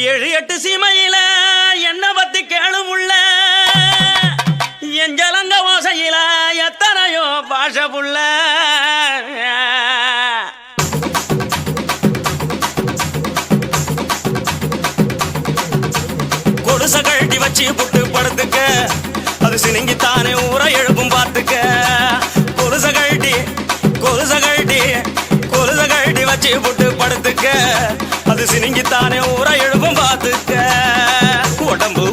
ஏழு எட்டு சீமையில என்ன பத்தி கேளு உள்ள என் ஜலங்க ஓசையில எத்தனையோ பாஷ புள்ள கொடுச கழட்டி வச்சு புட்டு படுத்துக்க அது சினுங்கித்தானே ஊரை எழுப்பும் பார்த்துக்க கொலுச கழட்டி வச்சு புட்டு படுத்துக்க அது சினுங்கித்தானே ஊரை எழுப்பும் பார்த்துக்க உடம்பு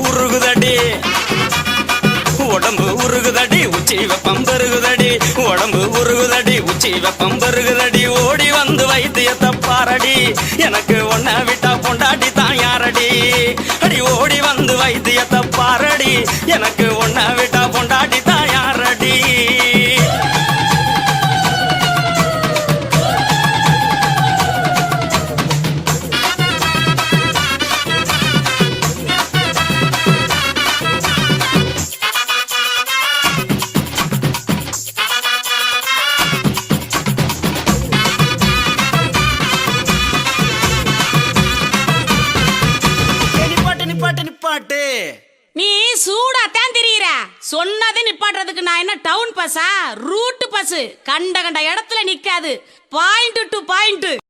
உருகுதடி உச்சி வெப்பம் பெருகுதடி உடம்பு உருகுதடி உச்சி வெப்பம் பெருகுதடி ஓடி வந்து வைத்தியத்தை பாரடி எனக்கு ஒன்ன விட்டா பொண்டாட்டி தான் யாரடி அடி ஓடி வந்து வைத்தியத்தை பாரடி எனக்கு ஒன்ன விட்டா பொண்டாட்டி தான் யாரடி நிப்பாட்டு நீ சூடாத்தான் திரியிற சொன்னதை நிப்பாட்டுறதுக்கு நான் என்ன டவுன் பஸ்ஸா ரூட் பஸ் கண்ட இடத்துல நிக்காது பாயிண்ட் டு பாயிண்ட்